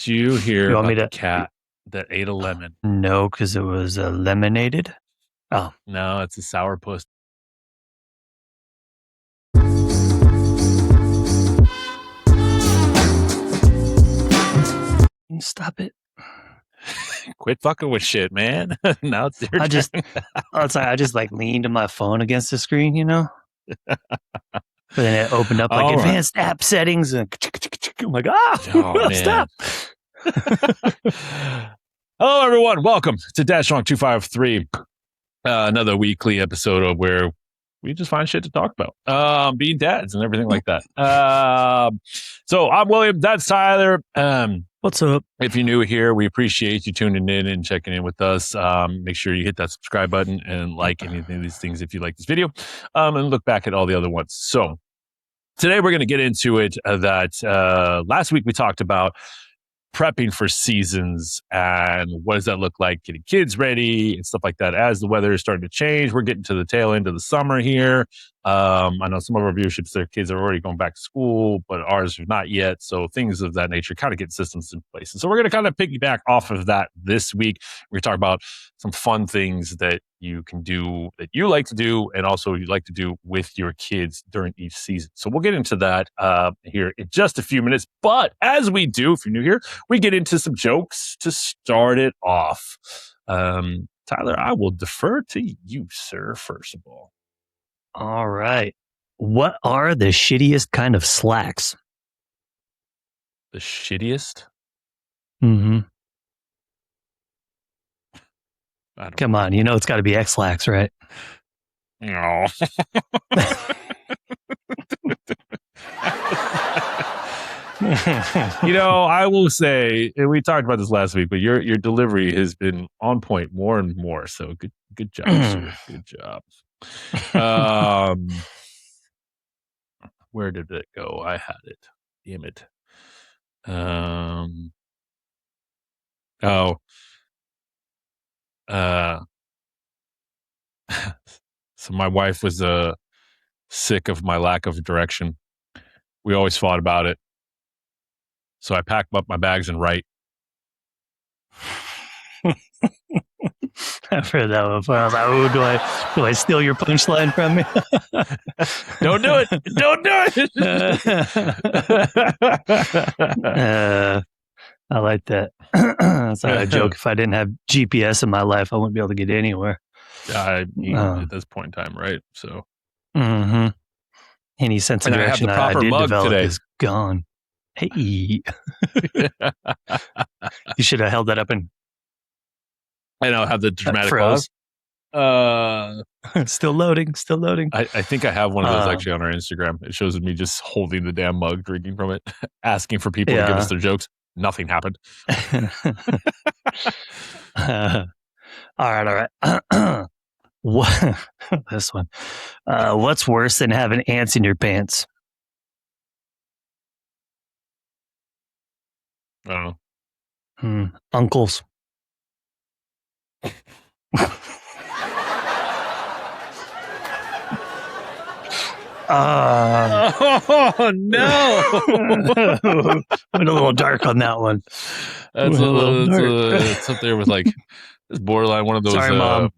Did you hear You want about me the to- cat that ate a lemon? No, because it was lemonaded. Oh, No, it's a sourpuss. stop it. Quit fucking with shit, man. Now it's your turn. I just like leaned my phone against the screen, you know? But then it opened up like All right. advanced app settings and I'm like, Oh, man. stop. Hello, everyone. Welcome to Dash Strong 253. Another weekly episode of where we just find shit to talk about. Being dads and everything like that. So I'm William. That's Tyler. What's up? If you're new here, we appreciate you tuning in and checking in with us. Make sure you hit that subscribe button and like anything of these things if you like this video. And look back at all the other ones. So today we're going to get into it that last week we talked about prepping for seasons and what does that look like, getting kids ready and stuff like that. As the weather is starting to change, we're getting to the tail end of the summer here. I know some of our viewerships, their kids are already going back to school, but ours are not yet. So things of that nature, kind of get systems in place. And so we're going to kind of piggyback off of that this week. We're going to talk about some fun things that you can do, that you like to do, and also you like to do with your kids during each season. So we'll get into that here in just a few minutes. But as we do, if you're new here, we get into some jokes to start it off. Tyler, I will defer to you, sir, first of all. All right. What are the shittiest kind of slacks? The shittiest? Mm-hmm. Come on, you know it's got to be X-Lax, right? No. You know, I will say, and we talked about this last week, but your delivery has been on point more and more. So good job, sir. Good job. Where did it go? I had it. Damn it. So my wife was sick of my lack of direction. We always fought about it. So I packed up my bags and write. I've heard that one before. I was like, oh, do I steal your punchline from me? Don't do it. Don't do it. I like that. That's a joke. If I didn't have GPS in my life, I wouldn't be able to get anywhere. At this point in time, right? So any sense of direction I did develop today is gone. Hey. You should have held that up and I know, have the dramatic pause. Still loading. I think I have one of those actually on our Instagram. It shows me just holding the damn mug, drinking from it, asking for people to give us their jokes. Nothing happened. All right. What this one? What's worse than having ants in your pants? I don't know. Uncles. Oh no! Went a little dark on that one. That's it's up there with like it's borderline one of those. Sorry, Mom.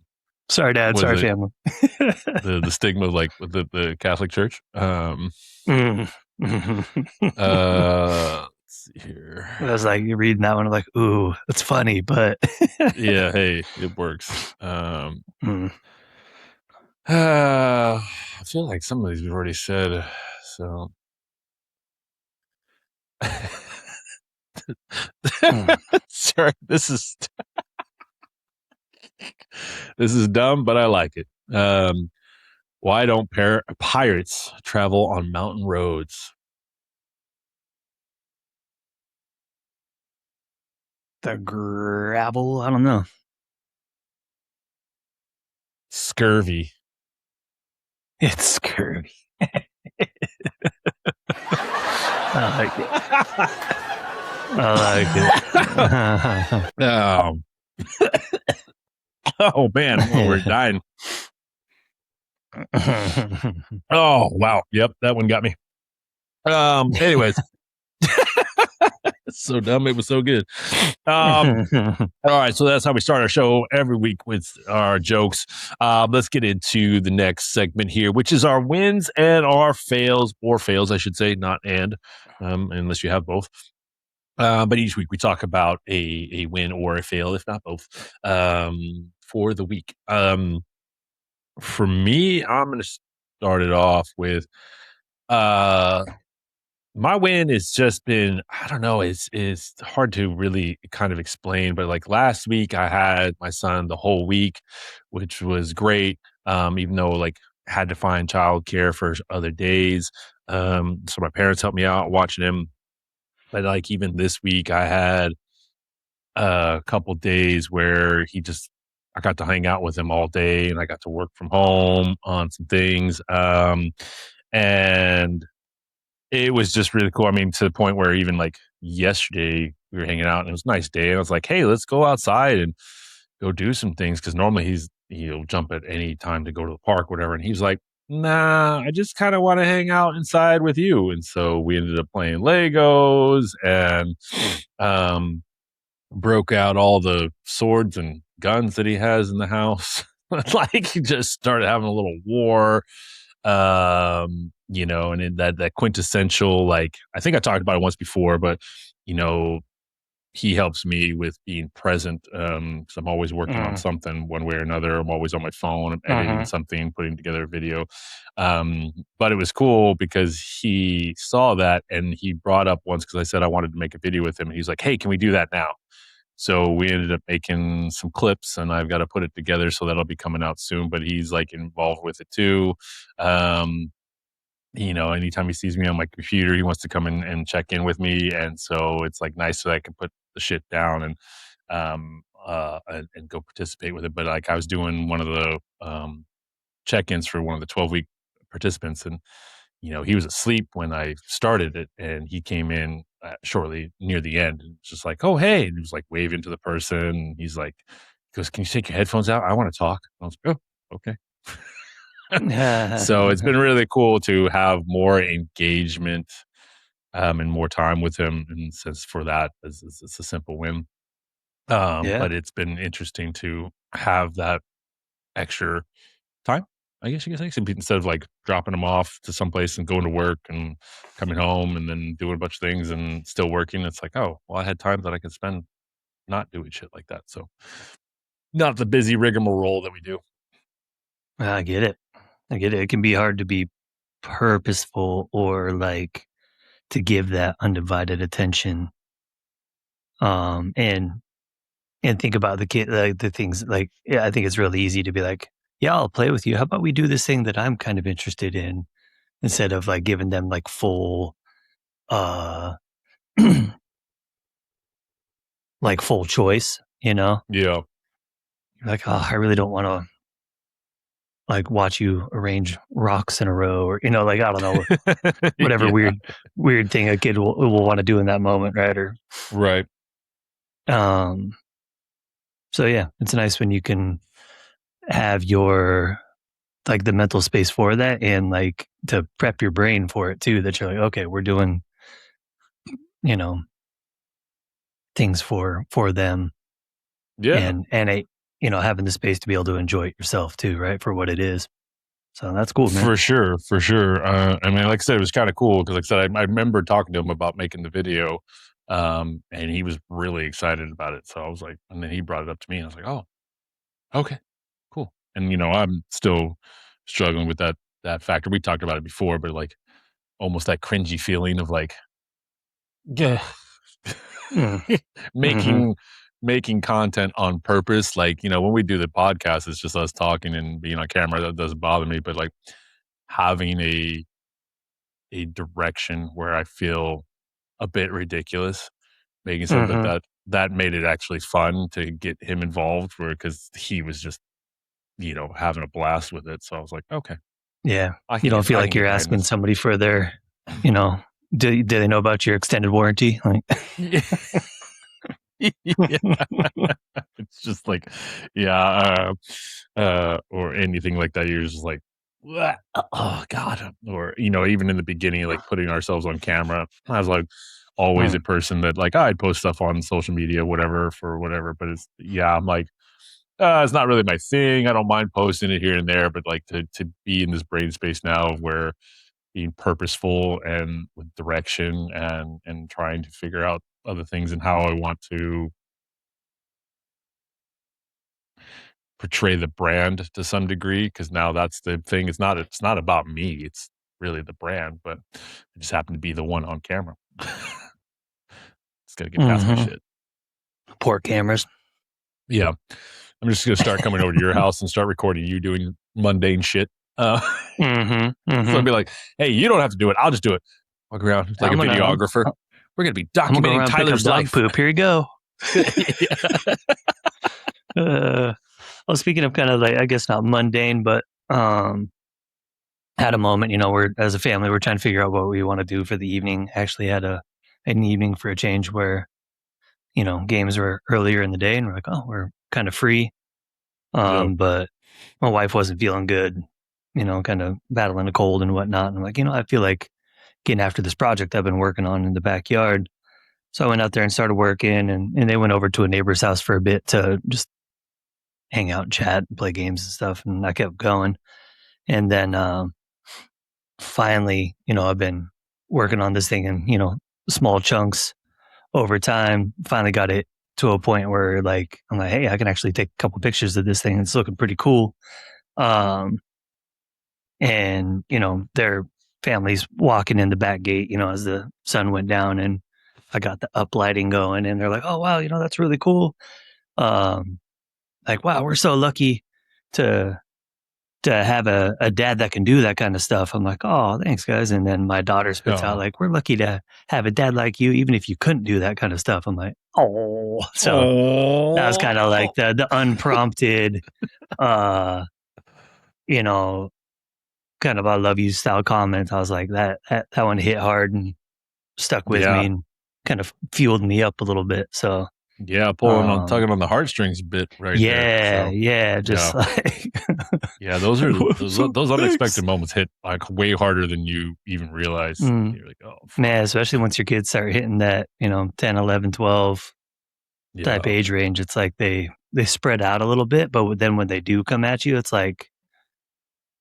Sorry, Dad. Sorry, family. the stigma of like with the Catholic Church. Let's see here. I was like, you're reading that one, I'm like, ooh, that's funny, but yeah, hey, it works. I feel like some of these we've already said. So, sorry, this is dumb, but I like it. Why don't pirates travel on mountain roads? The gravel, I don't know. Scurvy. It's scurvy. I like it. Oh man, we're dying. Oh wow, yep, that one got me. Anyways, So dumb. It was so good. Um, all right, so that's how we start our show every week with our jokes. Let's get into the next segment here, which is our wins and our fails, or fails, I should say, not and, unless you have both. But each week we talk about a win or a fail, if not both, for the week. For me, I'm going to start it off with uh, my win has just been, I don't know, it's hard to really kind of explain, but like last week I had my son the whole week, which was great. Even though like had to find childcare for other days. So my parents helped me out watching him. But like even this week I had a couple days where I got to hang out with him all day and I got to work from home on some things. And it was just really cool. I mean, to the point where even like yesterday we were hanging out and it was a nice day. And I was like, hey, let's go outside and go do some things. Cause normally he'll jump at any time to go to the park, whatever. And he's like, nah, I just kind of want to hang out inside with you. And so we ended up playing Legos and um broke out all the swords and guns that he has in the house. Like he just started having a little war. And in that quintessential, like I think I talked about it once before, but you know, he helps me with being present. So I'm always working on Mm, something one way or another. I'm always on my phone, I'm editing mhm. something, putting together a video. But it was cool because he saw that and he brought up once because I said I wanted to make a video with him. And he's like, hey, can we do that now? So we ended up making some clips and I've got to put it together. So that'll be coming out soon, but he's like involved with it too. Um, anytime he sees me on my computer, he wants to come in and check in with me. And so it's like nice that I can put the shit down and go participate with it. But like I was doing one of the check-ins for one of the 12-week participants and he was asleep when I started it, and he came in shortly near the end, and just like, "Oh, hey!" And he was like waving to the person. And he's like, he goes, "Can you take your headphones out? I want to talk." And I was like, "Oh, okay." So it's been really cool to have more engagement and more time with him, and since for that, it's a simple win. Yeah, But it's been interesting to have that extra time, I guess you could say. So instead of like dropping them off to someplace and going to work and coming home and then doing a bunch of things and still working, it's like, oh, well, I had time that I could spend not doing shit like that. So not the busy rigmarole that we do. I get it. I get it. It can be hard to be purposeful or like to give that undivided attention. And think about the kid, like the things like, yeah, I think it's really easy to be like, yeah, I'll play with you. How about we do this thing that I'm kind of interested in instead of like giving them like full, uh, like full choice, you know? Yeah. You're like, oh, I really don't want to like watch you arrange rocks in a row or, like, I don't know, whatever Yeah. weird thing a kid will want to do in that moment. Right. Or, Right. um, so yeah, it's nice when you can have your like the mental space for that and like to prep your brain for it too, that you're like, okay, we're doing, you know, things for them Yeah. and having the space to be able to enjoy it yourself too, right? For what it is. So that's cool, man. For sure. For sure. I mean, like I said, it was kind of cool because, like I said, I remember talking to him about making the video, and he was really excited about it. So I was like, and then he brought it up to me, and I was like, oh, okay. Cool. And I'm still struggling with that factor. We talked about it before, but like almost that cringy feeling of like, yeah, Mm. Hmm. making making content on purpose. Like, when we do the podcast, it's just us talking and being on camera. That doesn't bother me. But like having a direction where I feel a bit ridiculous, making something Hmm. that made it actually fun to get him involved, where because he was just having a blast with it. So I was like, okay. Yeah. I You can don't get feel I like can you're get behind asking this. somebody for their, you know, do they know about your extended warranty? Like, Yeah. Yeah. It's just like, yeah, or anything like that. You're just like, "Bleh, oh God. Or, even in the beginning, like putting ourselves on camera, I was like, always a person that like I'd post stuff on social media, whatever for whatever. But I'm like, it's not really my thing. I don't mind posting it here and there, but like to be in this brain space now where being purposeful and with direction and trying to figure out other things and how I want to portray the brand to some degree, because now that's the thing. It's not about me. It's really the brand, but I just happen to be the one on camera. It's gotta get past my shit. Poor cameras. Yeah. I'm just gonna start coming over to your house and start recording you doing mundane shit. So I'd be like, hey, you don't have to do it. I'll just do it. Walk around like a videographer. We're gonna be I'm gonna go documenting around Tyler's pick up life. dog poop. Here you go. Well, speaking of kind of like, I guess not mundane, but had a moment, we're as a family, we're trying to figure out what we want to do for the evening. Actually had an evening for a change where, games were earlier in the day and we're like, oh, we're kind of free. But my wife wasn't feeling good, kind of battling a cold and whatnot. And I'm like, I feel like getting after this project I've been working on in the backyard. So I went out there and started working, and they went over to a neighbor's house for a bit to just hang out and chat and play games and stuff. And I kept going. And then finally, I've been working on this thing in, small chunks over time. Finally got it to a point where like, I'm like, hey, I can actually take a couple pictures of this thing. It's looking pretty cool. And, their family's walking in the back gate, as the sun went down, and I got the uplighting going, and they're like, oh, wow, that's really cool. Like, wow, we're so lucky to have a dad that can do that kind of stuff. I'm like, oh, thanks, guys. And then my daughter spits out like, we're lucky to have a dad like you, even if you couldn't do that kind of stuff. I'm like, oh, so that was kind of like the unprompted, kind of I love you style comment. I was like, that one hit hard and stuck with me and kind of fueled me up a little bit. So tugging on the heartstrings a bit right there. So, just like those are those unexpected moments hit like way harder than you even realize. You're like, oh, fuck. Man, especially once your kids start hitting that 10, 11, 12 type age range. It's like they spread out a little bit, but then when they do come at you, it's like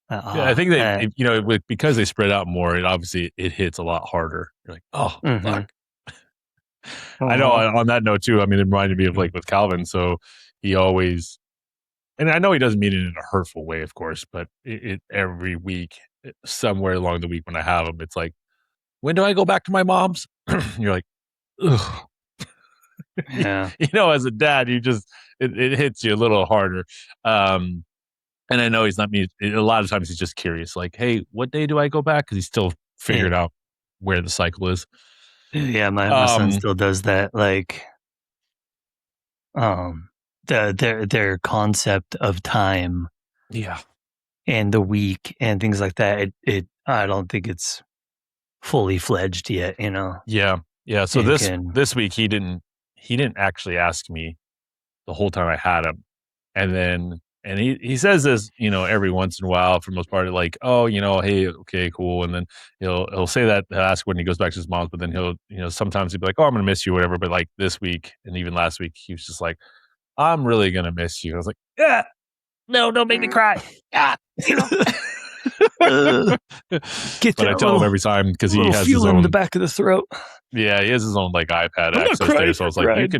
I think because they spread out more, it hits a lot harder. You're like, oh, fuck. I know on that note too, I mean, it reminded me of like with Calvin. So he always, and I know he doesn't mean it in a hurtful way, of course, but it every week, somewhere along the week when I have him, it's like, when do I go back to my mom's? You're like, ugh. Yeah. As a dad, it hits you a little harder. And I know he's not me. A lot of times he's just curious, like, hey, what day do I go back? Because he's still figured out where the cycle is. Yeah, my son still does that. Like, their concept of time, and the week and things like that. I don't think it's fully fledged yet. Yeah. So this week he didn't actually ask me the whole time I had him, and he says this, every once in a while for the most part, like, oh, hey, okay, cool. And then he'll say that, he'll ask when he goes back to his mom's, but then he'll, sometimes he'll be like, oh, I'm going to miss you, whatever. But like this week and even last week, he was just like, I'm really going to miss you. I was like, yeah, no, don't make me cry. But I tell him every time because he has his own in the back of the throat. Yeah, he has his own like iPad access there. So I was like,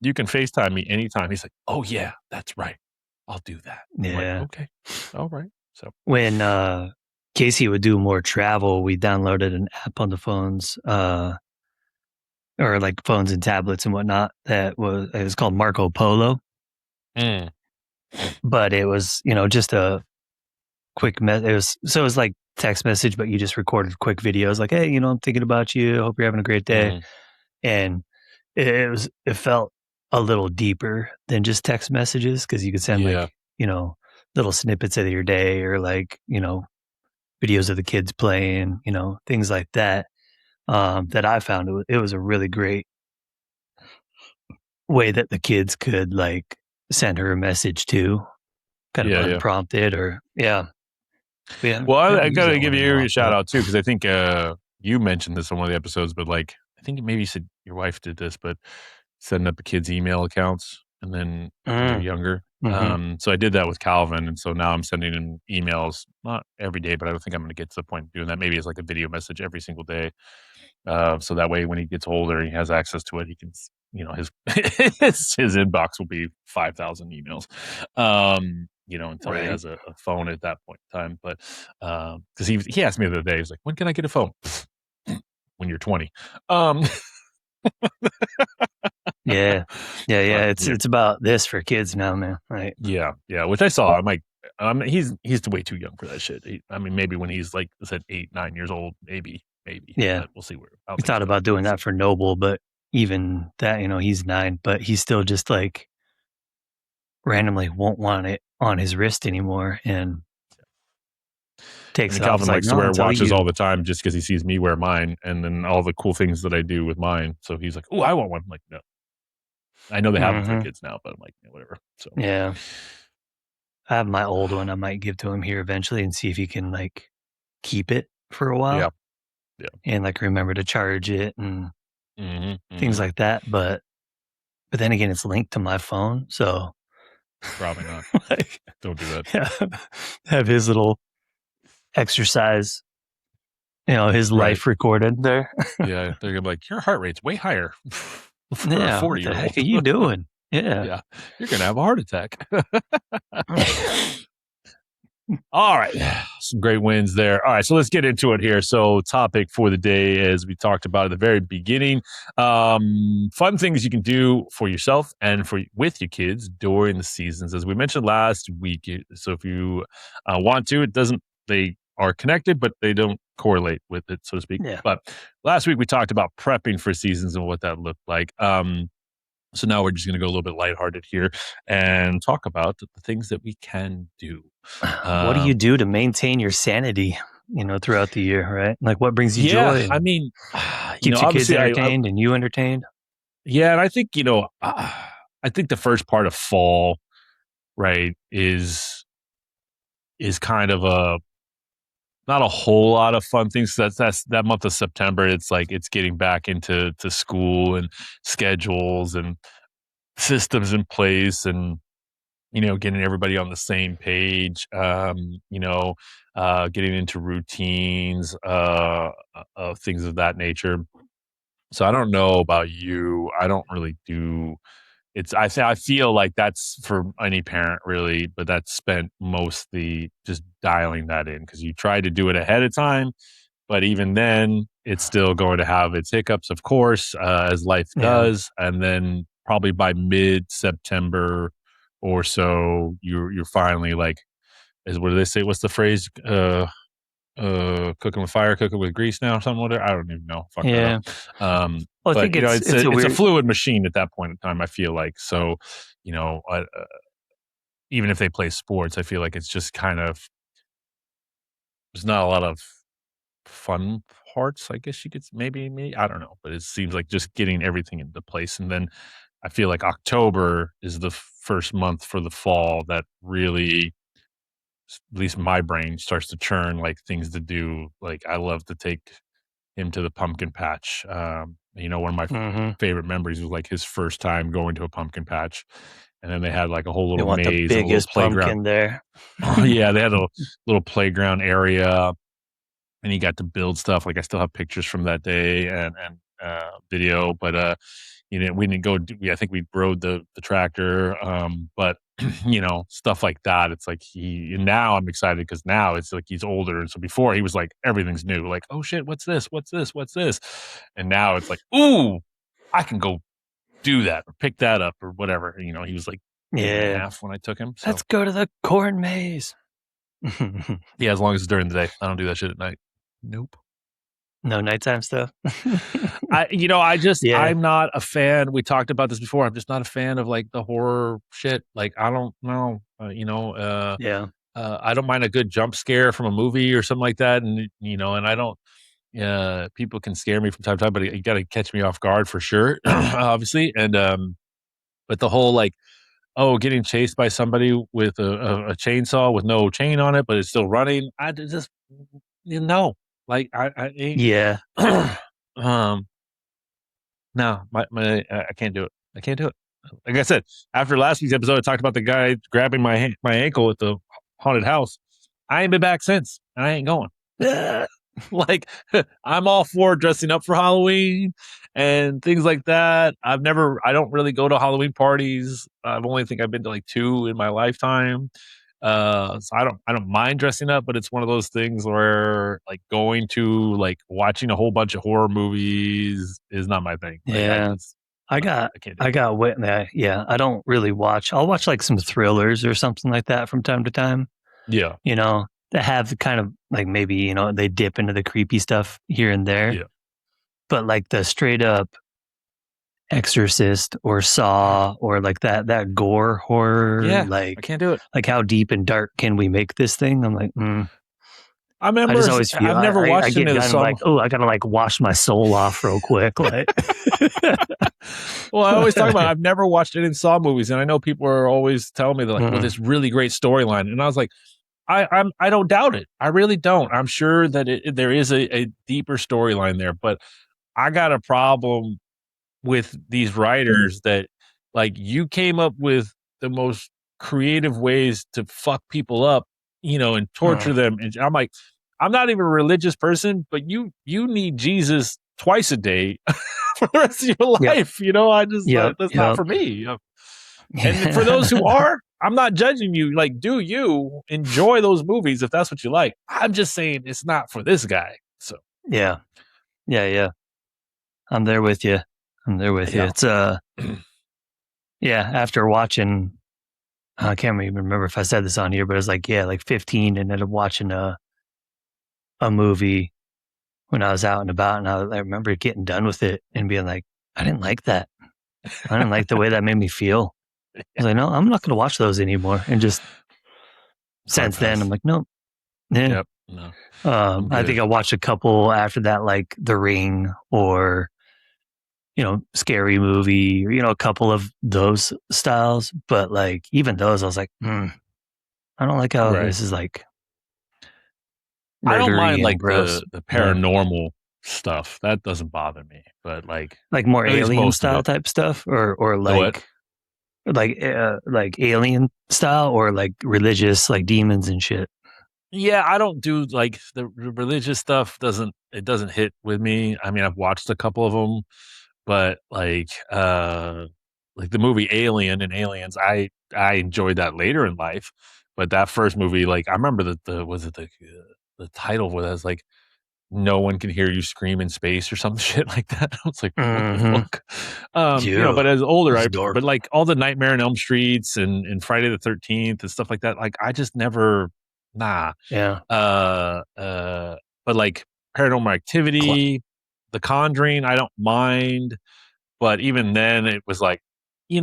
you can FaceTime me anytime. He's like, oh yeah, that's right. I'll do that. Yeah. Like, okay. All right. So when Casey would do more travel, we downloaded an app on the phones, or like phones and tablets and whatnot. It was called Marco Polo. But it was, just a quick it was like text message, but you just recorded quick videos like, hey, I'm thinking about you. Hope you're having a great day. And it felt a little deeper than just text messages, because you could send like, little snippets of your day, or like, videos of the kids playing, things like that. That I found it was a really great way that the kids could like send her a message too, kind of unprompted, or Well, I gotta give you a shout out too, because I think you mentioned this on one of the episodes, but like I think maybe you said your wife did this, but setting up the kids' email accounts and then when they're Mm, younger. mhm. So I did that with Calvin, and so now I'm sending him emails, not every day, but I don't think I'm gonna get to the point of doing that. Maybe it's like a video message every single day. So that way when he gets older and he has access to it, he can his his inbox will be 5,000 emails. Until he Right. has a phone at that point in time. But because he asked me the other day, he's like, "When can I get a phone?" When you're 20. Um, Yeah. Yeah, yeah, but it's about this for kids now, man, right? yeah, which I saw. I'm like, he's way too young for that shit. I mean, maybe when he's like I said 8, 9 years old, maybe, Yeah. but we'll see how We things thought go. about doing So that for Noble, but even that, he's 9, but he still just, like, randomly won't want it on his wrist anymore and I takes mean, it off. It's Calvin like, likes to "No, wear until watches all you." the time just because he sees me wear mine, and then all the cool things that I do with mine. So he's like, "Oh, I want one." I'm like, no, I know they have them for Mhm. kids now, but I'm like, yeah, whatever. So Yeah. I have my old one I might give to him here eventually and see if he can, like, keep it for a yeah, while yeah, and, like, remember to charge it and hmm things hmm like that, but then again, it's linked to my phone, so, probably not. like, Don't do that. yeah, have his little exercise, his Right? life recorded there. Yeah, they're gonna be like, your heart rate's way higher for a Yeah, what the 40-year heck old. are you doing? Yeah. Yeah, you're gonna have a heart attack. All right. Some great wins there. All right. So let's get into it here. So, topic for the day, as we talked about at the very beginning, fun things you can do for yourself and with your kids during the seasons. As we mentioned last week. So, if you want to, they are connected, but they don't correlate with it, so to speak. Yeah. But last week we talked about prepping for seasons and what that looked like. So now we're just going to go a little bit lighthearted here and talk about the things that we can do. What do you Um, do to maintain your sanity, throughout the year, right? Like, what brings you Yeah, joy I and mean, keeps your kids obviously, entertained and you entertained? yeah, and I think I think the first part of fall, right, is kind of a not a whole lot of fun things. That's that month of September. It's like it's getting back into school and schedules and systems in place and getting everybody on the same page. Getting into routines, things of that nature. So I don't know about you. I don't really do I feel like that's for any parent really, but that's spent mostly just dialing that in because you try to do it ahead of time, but even then it's still going to have its hiccups, of course, as life Yeah. does. And then probably by mid-September or so, you're finally like, is what do they say? What's the phrase? Cooking with fire, cooking with grease now, or something like that. I don't even know. Fuck that up. Yeah. Well, I But think it's it's it's a a weird. fluid machine at that point in time. I feel like so, even if they play sports, I feel like it's just kind of there's not a lot of fun parts. I guess you could maybe I don't know, but it seems like just getting everything into place, and then I feel like October is the first month for the fall that really at least my brain starts to churn like things to do. Like I love to take him to the pumpkin patch. One of my Mhm. favorite memories was like his first time going to a pumpkin patch. And then they had like a whole They little want the maze and a little biggest playground. pumpkin there. Oh, yeah, they had a little playground area and he got to build stuff. Like I still have pictures from that day and video, but we didn't go. I think we rode the tractor, but stuff like that. It's like and now I'm excited because now it's like he's older, and so before he was like everything's new. Like oh shit, what's this? What's this? What's this? And now it's like ooh, I can go do that or pick that up or whatever. He was like 8 and a Yeah. half when I took him. So Let's go to the corn maze. yeah, as long as it's during the day, I don't do that shit at night. Nope. No nighttime stuff? Yeah. I'm not a fan. We talked about this before. I'm just not a fan of like the horror shit. Like I don't know, Yeah. I don't mind a good jump scare from a movie or something like that, and and I don't. People can scare me from time to time, but you got to catch me off guard for sure, obviously. And but the whole like, oh, getting chased by somebody with a chainsaw with no chain on it, but it's still running. Just like I ain't. Yeah. um No, I can't do it. I can't do it. Like I said, after last week's episode, I talked about the guy grabbing my ankle at the haunted house. I ain't been back since, and I ain't going. Like I'm all for dressing up for Halloween and things like that. I don't really go to Halloween parties. I've only think I've been to like two in my lifetime. So I don't mind dressing up, but it's one of those things where like going to like watching a whole bunch of horror movies is not my thing. Like Yeah. I no, got I can't do I it. got wit yeah, I don't really watch. I'll watch like some thrillers or something like that from time to time, Yeah, you know, that have the kind of like maybe, they dip into the creepy stuff here and there. yeah, But like the straight up Exorcist or Saw or like that gore horror, yeah. I can't do it. like how deep and dark can we make this thing? I'm like, I I remember just always feel I've never I watched get any of the kind of some. like, oh, I gotta like wash my soul off real quick, like. Well, I always talk about I've never watched any Saw movies, and I know people are always telling me they're like, "Well, Mm-mm. this really great storyline," and I was like, I don't doubt it. I really don't. I'm sure that there is a deeper storyline there, but I got a problem with these writers that like you came up with the most creative ways to fuck people up, and torture Mm. them. And I'm like, I'm not even a religious person, but you need Jesus twice a day for the rest of your Yep, life. I just yep, that's not yep. for me. And for those who are, I'm not judging you. Like, do you enjoy those movies if that's what you like? I'm just saying it's not for this guy. So Yeah, yeah, yeah. I'm there with you. I'm there with you. yeah, It's yeah. After watching, I can't even remember if I said this on here, but it's like yeah, like 15, and ended up watching a movie when I was out and about, and I remember getting done with it and being like, I didn't like that. I didn't like the way that made me feel. I was like, no, I'm not going to watch those anymore. And just hard since then, I'm pass. like, nope. Yeah. Yep. No, I'm I think good. I watched a couple after that, like The Ring or Scary Movie, or, a couple of those styles. But like even those, I was like, I don't like how Right. this is like I don't mind murdery and like gross. the Yeah. paranormal stuff. That doesn't bother me. But like Like more at least alien most of style it. type stuff, or The what? like alien style, or like religious, like demons and shit. Yeah, I don't do like the religious stuff doesn't hit with me. I mean, I've watched a couple of them, but like the movie Alien and Aliens, I enjoyed that later in life, but that first movie, like I remember the was it the title was like no one can hear you scream in space or some shit like that. I was like, what the Mm-hmm. fuck? Yeah, But as older, it's dark. but like all the Nightmare on Elm Streets and Friday the 13th and stuff like that, like I just never, nah. Yeah. Uh, uh, but like Paranormal Cl- Activity, The Conjuring, I don't mind. But even then, it was like, I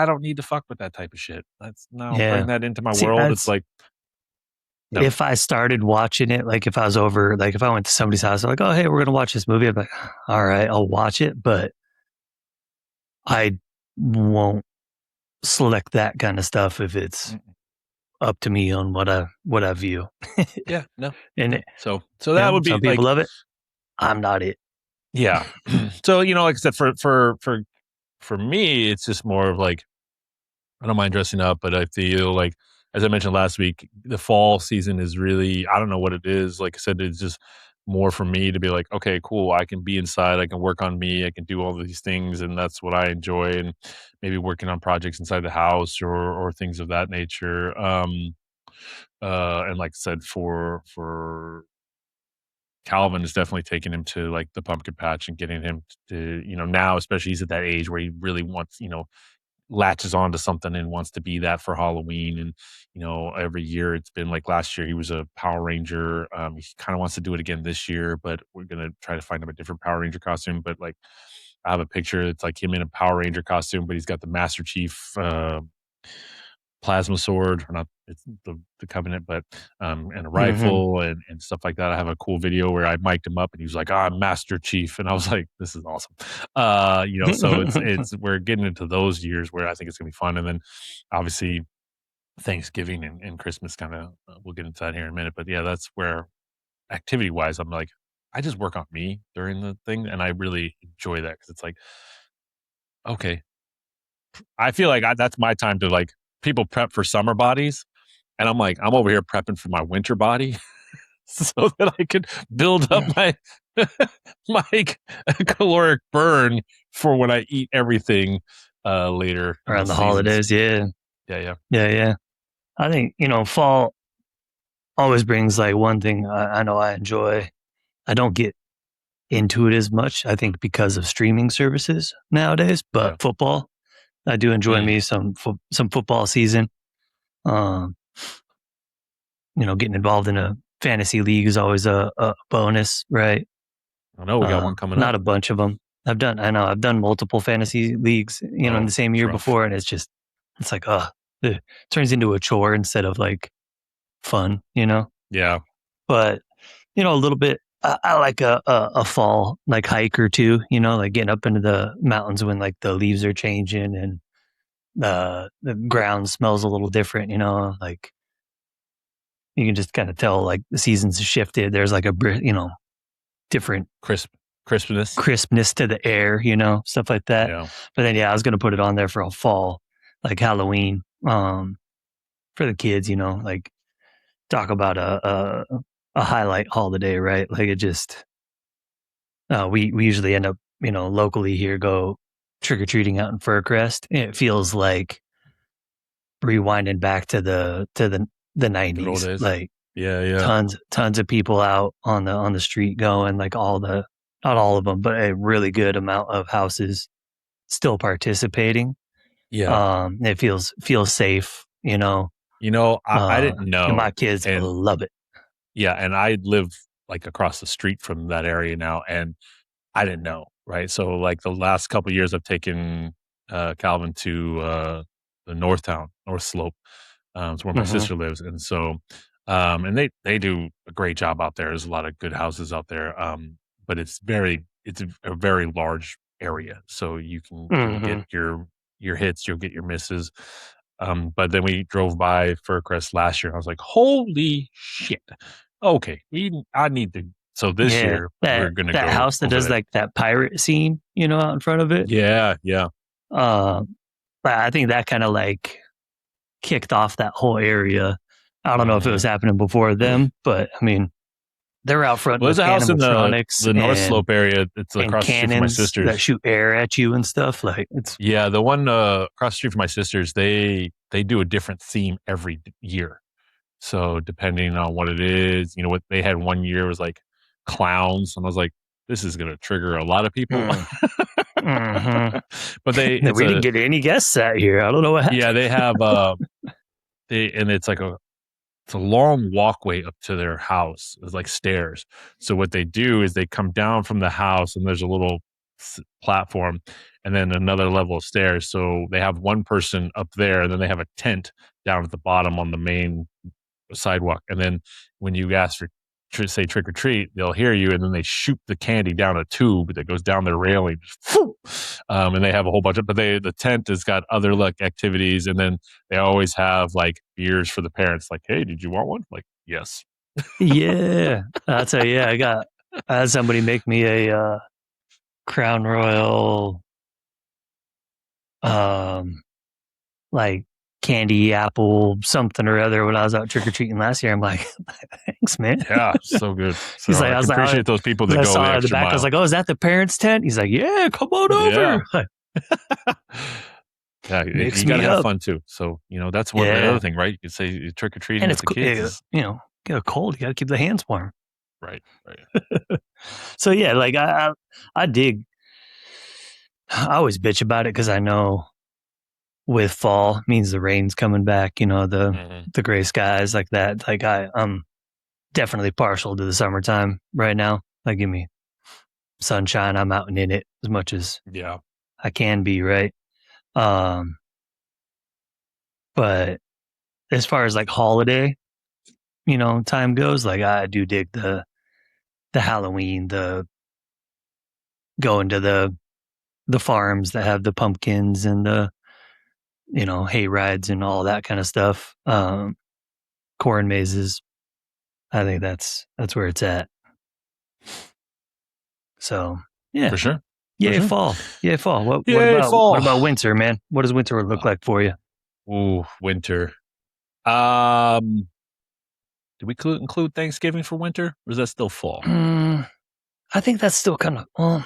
don't need to fuck with that type of shit. That's no bring yeah. that into my See, world. It's that's like, no, if I started watching it, like if I was over, like if I went to somebody's house, they're like, oh, hey, we're going to watch this movie. I'm like, all right, I'll watch it, but I won't select that kind of stuff if it's mm, up to me on what I view. yeah, no, And no. So that would be some people like, love it. I'm not it. yeah. So like I said, for me, it's just more of like I don't mind dressing up, but I feel like, as I mentioned last week, the fall season is really, I don't know what it is. Like I said, it's just more for me to be like, okay, cool. I can be inside. I can work on me. I can do all these things. And that's what I enjoy. And maybe working on projects inside the house or things of that nature. And like I said, for Calvin is definitely taking him to like the pumpkin patch and getting him to, now, especially he's at that age where he really wants, latches on to something and wants to be that for Halloween. And, every year it's been like last year he was a Power Ranger. He kind of wants to do it again this year, but we're going to try to find him a different Power Ranger costume. But like, I have a picture. It's like him in a Power Ranger costume, but he's got the Master Chief, plasma sword, or not, it's the Covenant, but and a Hmm. rifle and stuff like that. I have a cool video where I mic'd him up and he was like, I'm Master Chief. And I was like, this is awesome. So it's we're getting into those years where I think it's gonna be fun. And then obviously Thanksgiving and Christmas kind of we'll get into that here in a minute. But yeah, that's where activity wise, I'm like, I just work on me during the thing, and I really enjoy that because it's like, okay, I feel like that's my time to like people prep for summer bodies, and I'm like, I'm over here prepping for my winter body so that I could build up my my caloric burn for when I eat everything later in the around the seasons. holidays. Yeah, Yeah, yeah, yeah. I think fall always brings like one thing I know I enjoy. I don't get into it as much, I think, because of streaming services nowadays. But yeah. football, I do enjoy Mm. me some football season. Um, getting involved in a fantasy league is always a bonus, right? I know we got one coming Not up. a bunch of them. I've done multiple fantasy leagues, in the Oh, same it's year rough. before, and it's like, it turns into a chore instead of like fun. Yeah. But a little bit. I like a fall like hike or two. Like getting up into the mountains when like the leaves are changing and the ground smells a little different. Like you can just kind of tell like the seasons have shifted. There's like different Crispness. crispness to the air. Stuff like that. Yeah. But then I was gonna put it on there for a fall, like Halloween, for the kids. Like talk about a highlight holiday, right? Like it just we usually end up, locally here go trick or treating out in Fircrest. And it feels like rewinding back to the Good old 90s. days. Like Yeah, yeah. tons of people out on the street going, like not all of them, but a really good amount of houses still participating. Yeah. It feels safe. I didn't And know. my kids And love it. yeah, and I live like across the street from that area now, and I didn't know, right? So like the last couple of years I've taken Calvin to the North Slope. It's where my Hmm. sister lives. And so and they do a great job out there. There's a lot of good houses out there. But it's a very large area. So you'll get Hmm. your hits, you'll get your misses. But then we drove by Fircrest last year and I was like, holy shit. Okay, I need to. So this Yeah, year we're that gonna that go house that over does there. like that pirate scene, out in front of it. Yeah, yeah. Uh, but I think that kind of like kicked off that whole area. I don't know if it was Mhm. happening before them, but I mean, they're out front Well, there's with a house in animatronics the North and Slope area. It's across the street from my cannons that sister's. shoot air at you and stuff. Like it's Yeah, the one across the street from my sister's, they do a different theme every year. So depending on what it is, what they had one year was like clowns, and I was like, this is gonna trigger a lot of people. mm, hmm But we didn't get any guests that year. I don't know what yeah, happened. they have and it's a long walkway up to their house. It's like stairs. So what they do is they come down from the house and there's a little platform and then another level of stairs. So they have one person up there and then they have a tent down at the bottom on the main sidewalk. And then when you ask for say trick or treat, they'll hear you and then they shoot the candy down a tube that goes down their railing. And they have a whole bunch of, but the tent has got other like activities, and then they always have like beers for the parents. Like, hey, did you want one? Like, yes. Yeah, I'll tell you. Yeah, I had somebody make me a Crown Royal, um, like candy apple something or other when I was out trick or treating last year. I'm like, thanks, man. Yeah, so good. He's So like, I I can was like, appreciate those people because that I go the saw it in the extra back. I was mile. like, oh, is that the parents' tent? He's like, yeah, come on Yeah. over. Yeah, Mix you got to me have up. fun too. So, that's what the other Yeah, thing, right? You could say trick or treating and with it's the kids is get a cold. You got to keep the hands warm. right, right. So yeah, like I dig. I always bitch about it because I know with fall means the rain's coming back. Hmm. The gray skies like that. Like I'm definitely partial to the summertime right now. Like give me sunshine. I'm out and in it as much as Yeah. I can be. Right. Um, but as far as like holiday, time goes, like I do dig the Halloween, the going to the farms that have the pumpkins and the hay rides and all that kind of stuff. Corn mazes. I think that's where it's at. So yeah, For sure. For yay sure. fall, yay fall. Yay, What fall. about winter, man? What does winter look like for you? Ooh, winter. Um, do we include Thanksgiving for winter, or is that still fall? Mm, I think that's still kind of well.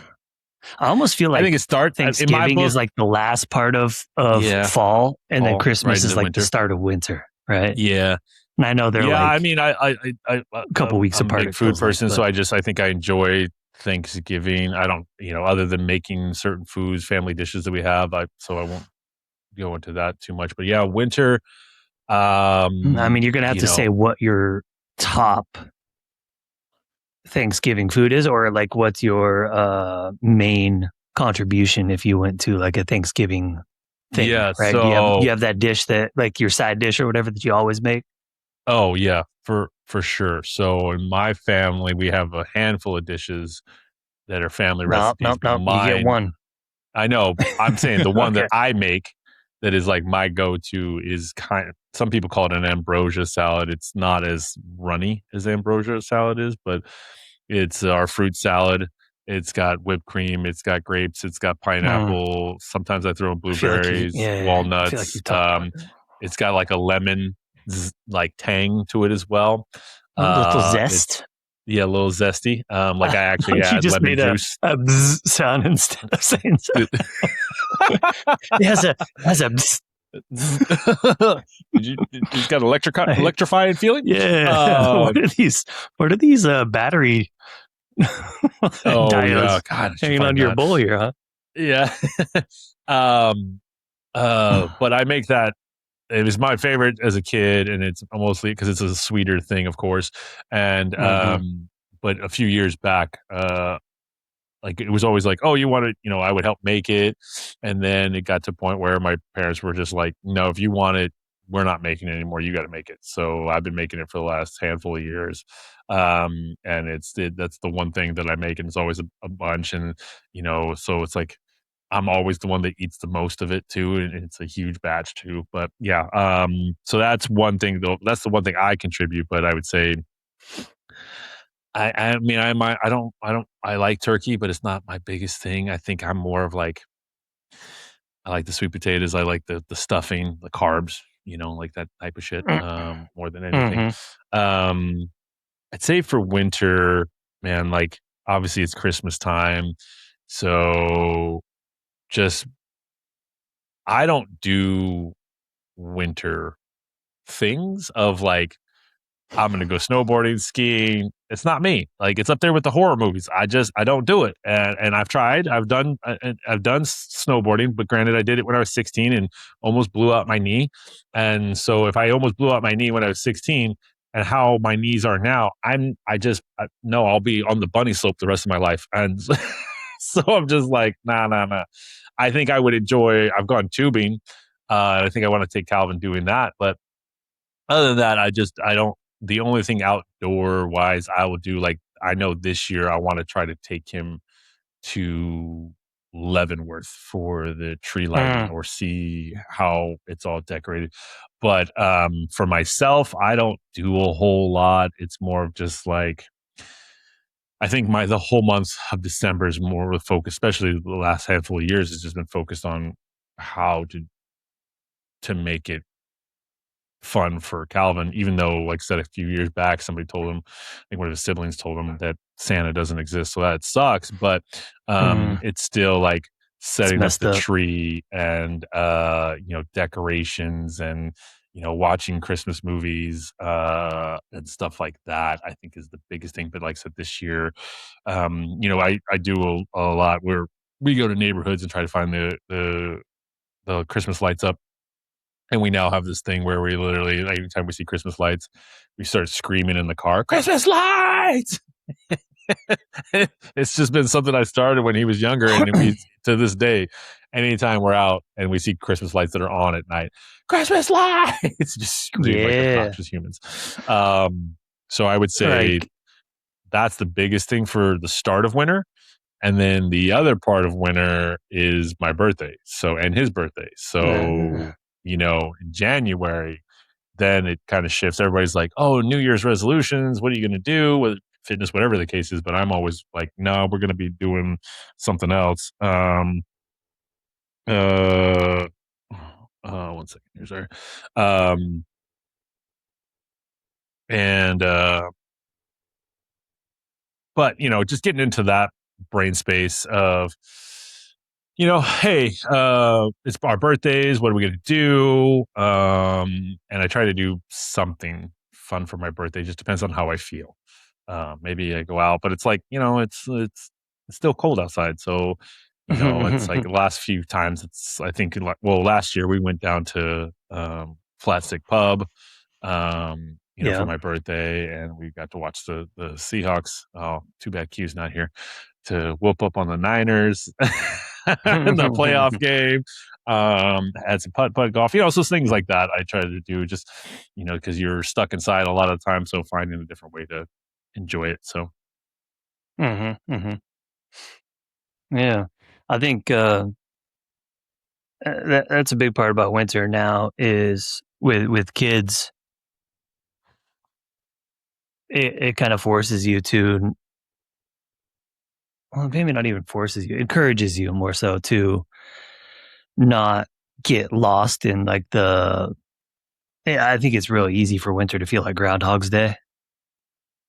I almost feel I think like it starts in my Thanksgiving is book. like the last part of Yeah, fall, and then fall right Christmas is into like the winter. start of winter, right? Yeah, And I know they're yeah. I like mean, a couple weeks I'm a apart. big It food feels like, person, so but I think I enjoy Thanksgiving. I don't, other than making certain foods, family dishes that we have. I won't go into that too much. But yeah, winter. I mean, you're gonna have You to say know, what your top Thanksgiving food is, or like what's your main contribution if you went to like a Thanksgiving thing, yeah. right? Do you So, have that dish that like your side dish or whatever that you always make? oh yeah, for sure. So in my family, we have a handful of dishes that are family No, recipes, no, but no. You get mine, one. I know. I'm saying the one that Okay. I make that is like my go-to is kind of, some people call it an ambrosia salad. It's not as runny as ambrosia salad is, but it's our fruit salad. It's got whipped cream, it's got grapes, it's got Mm, pineapple. Sometimes I throw in I feel like blueberries, I feel like walnuts. you've talked about It's got like a lemon like tang to it as well. that. A little It's zest. yeah, a little zesty. Like I actually You add just lemon made juice. a bzz sound instead of saying it has a bzz. It's got I, electrifying feeling. yeah. Uh, What are these battery oh yeah, diodes God, I should hanging find onto your that. bowl here, huh? Yeah. um. But I make that. It was my favorite as a kid, and it's mostly because it's a sweeter thing, of course. And Mm-hmm. but a few years back, like it was always like, oh, you want to, I would help make it, and then it got to a point where my parents were just like, no, if you want it, we're not making it anymore. You got to make it. So I've been making it for the last handful of years, and that's the one thing that I make, and it's always a bunch, and so it's like I'm always the one that eats the most of it too, and it's a huge batch too. But yeah, so that's one thing though. That's the one thing I contribute, but I would say I mean, I like turkey, but it's not my biggest thing. I think I'm more of like, I like the sweet potatoes, I like the stuffing, the carbs, like that type of shit, more than anything. Mm-hmm. Um, I'd say for winter, man, like, obviously it's Christmas time, so just I don't do winter things of like I'm gonna go snowboarding, skiing. It's not me. Like it's up there with the horror movies. I don't do it. And I've tried. I've done snowboarding, but granted, I did it when I was 16 and almost blew out my knee. And so if I almost blew out my knee when I was 16, and how my knees are now, no, I'll be on the bunny slope the rest of my life. And so I'm just like, nah, nah, nah. I think I would enjoy. I've gone tubing. I think I want to take Calvin doing that, but other than that, I don't. The only thing outdoor wise I will do, like I know this year I want to try to take him to Leavenworth for the tree lighting Mm. or see how it's all decorated. But for myself, I don't do a whole lot. It's more of just like I think my the whole month of December is more of a focus, especially the last handful of years, has just been focused on how to make it fun for Calvin, even though, like I said, a few years back, somebody told him, I think one of his siblings told him that Santa doesn't exist. So that sucks. But Mm. it's still like It's setting up messed the up. tree and, decorations and, watching Christmas movies and stuff like that, I think is the biggest thing. But like I said, this year, I do a lot where we go to neighborhoods and try to find the Christmas lights up, and we now have this thing where we literally, like, anytime we see Christmas lights, we start screaming in the car, "Christmas lights!" It's just been something I started when he was younger, and we to this day, anytime we're out and we see Christmas lights that are on at night, "Christmas lights!" Just scream like Yeah. obnoxious humans. Um, so I would say Like, that's the biggest thing for the start of winter, and then the other part of winter is my birthday, and his birthday. uh, So, in January, then it kind of shifts. Everybody's like, "Oh, New Year's resolutions. What are you going to do?" fitness, whatever the case is. But I'm always like, no, we're going to be doing something else. Uh, one second here, sorry. Um, and but just getting into that brain space of, hey, it's our birthdays. What are we gonna do? And I try to do something fun for my birthday. Just depends on how I feel. Maybe I go out, but it's like, it's still cold outside, so it's like the last few times. It's I think well, last year we went down to Flat Stick Pub, for Yeah. my birthday, and we got to watch the Seahawks. Oh, too bad Q's not here to whoop up on the Niners in the playoff game. Had some putt golf, so things like that. I try to do just, because you're stuck inside a lot of the time, so finding a different way to enjoy it. So Yeah. I think that's a big part about winter now is with kids. It kind of forces you to, well, maybe not even forces you, encourages you more so to not get lost in like yeah, I think it's really easy for winter to feel like Groundhog's Day.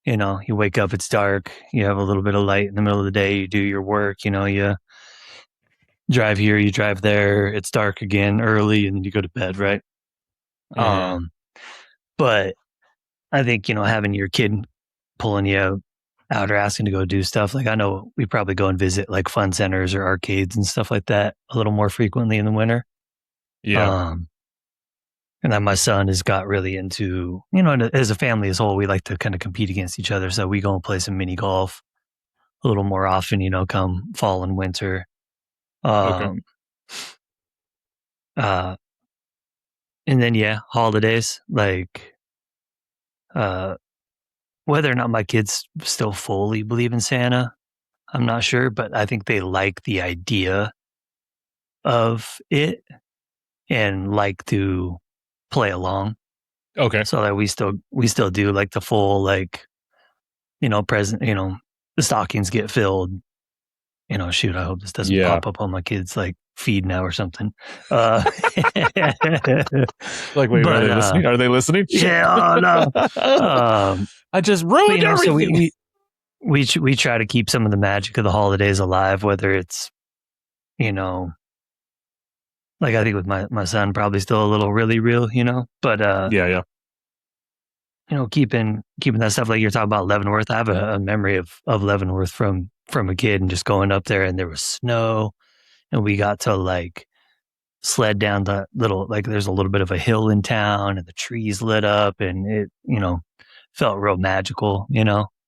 You wake up, it's dark, you have a little bit of light in the middle of the day, you do your work, you drive here, you drive there, it's dark again early, and then you go to bed, right? mhm. Um, but I think, having your kid pulling you out or asking to go do stuff, like I know we probably go and visit like fun centers or arcades and stuff like that a little more frequently in the winter. Yeah. Um, and then my son has got really into, and as a family as a whole, we like to kind of compete against each other. So we go and play some mini golf a little more often, come fall and winter. Okay. Um, uh, and then, yeah, holidays, like, uh, whether or not my kids still fully believe in Santa, I'm not sure, but I think they like the idea of it and like to play along. Okay. So that we still do like the full, like, present, the stockings get filled. Shoot, I hope this doesn't Yeah. pop up on my kids like feed now or something. Uh, Like, wait, are but they listening? Are they listening? Shit. yeah, oh no. Um, I just but ruined so we everything. we we try to keep some of the magic of the holidays alive, whether it's, you know, like I think with my son probably still a little really real, but Yeah, yeah. keeping that stuff like you're talking about Leavenworth. I have a memory of Leavenworth from a kid and just going up there and there was snow and we got to like sled down the little, like there's a little bit of a hill in town and the trees lit up and it, felt real magical,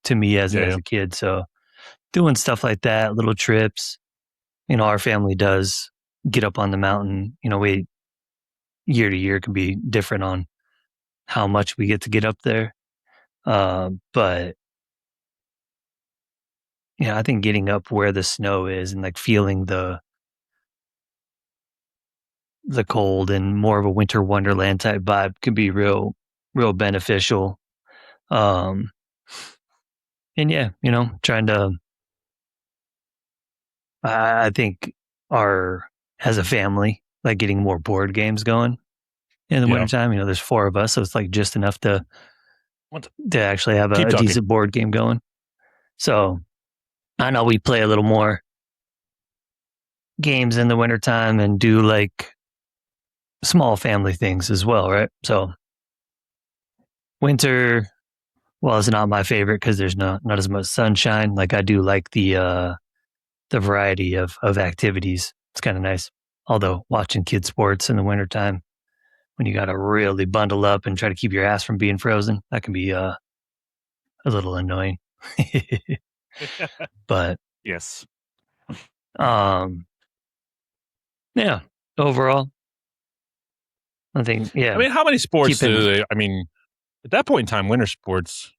to me as Yeah, as yeah. a kid. So doing stuff like that, little trips, our family does get up on the mountain. We year to year can be different on how much we get to get up there. But yeah, I think getting up where the snow is and like feeling the cold and more of a winter wonderland type vibe can be real beneficial. Um, and yeah, trying to, I think our, as a family, like getting more board games going in the Yeah. wintertime. There's four of us, so it's like just enough to What? to actually have Keep a talking. decent board game going. So I know we play a little more games in the wintertime and do like small family things as well, right? So winter, well, it's not my favorite because there's not as much sunshine. Like I do like the variety of activities. It's kind of nice. Although watching kids sports in the wintertime when you got to really bundle up and try to keep your ass from being frozen, that can be a little annoying. But Yes. um, yeah, overall, I think I yeah, mean, how many sports do keeping they? I mean, at that point in time, winter sports.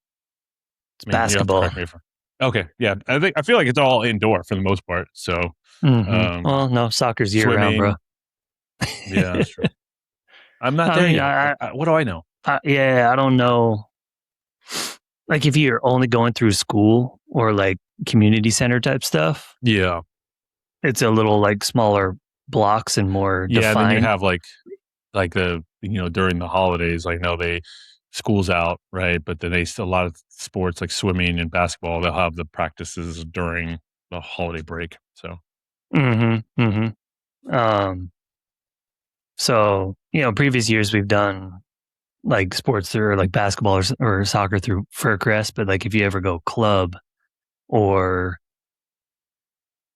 it's I mean, you have to basketball. correct me if. Okay, yeah, I feel like it's all indoor for the most part. So, um, Well, no, soccer's year round, bro. swimming. Yeah, that's true. I'm not I there mean, yet. What do I know? yeah, I don't know. like if you're only going through school or like community center type stuff, Yeah. it's a little like smaller blocks and more Yeah, and then you defined. have like the during the holidays, like no, they school's out, right? But then they still a lot of sports like swimming and basketball, they'll have the practices during the holiday break. So Mm-hmm. Mm-hmm. So previous years we've done like sports or like basketball or soccer through Faircrest, but like if you ever go club or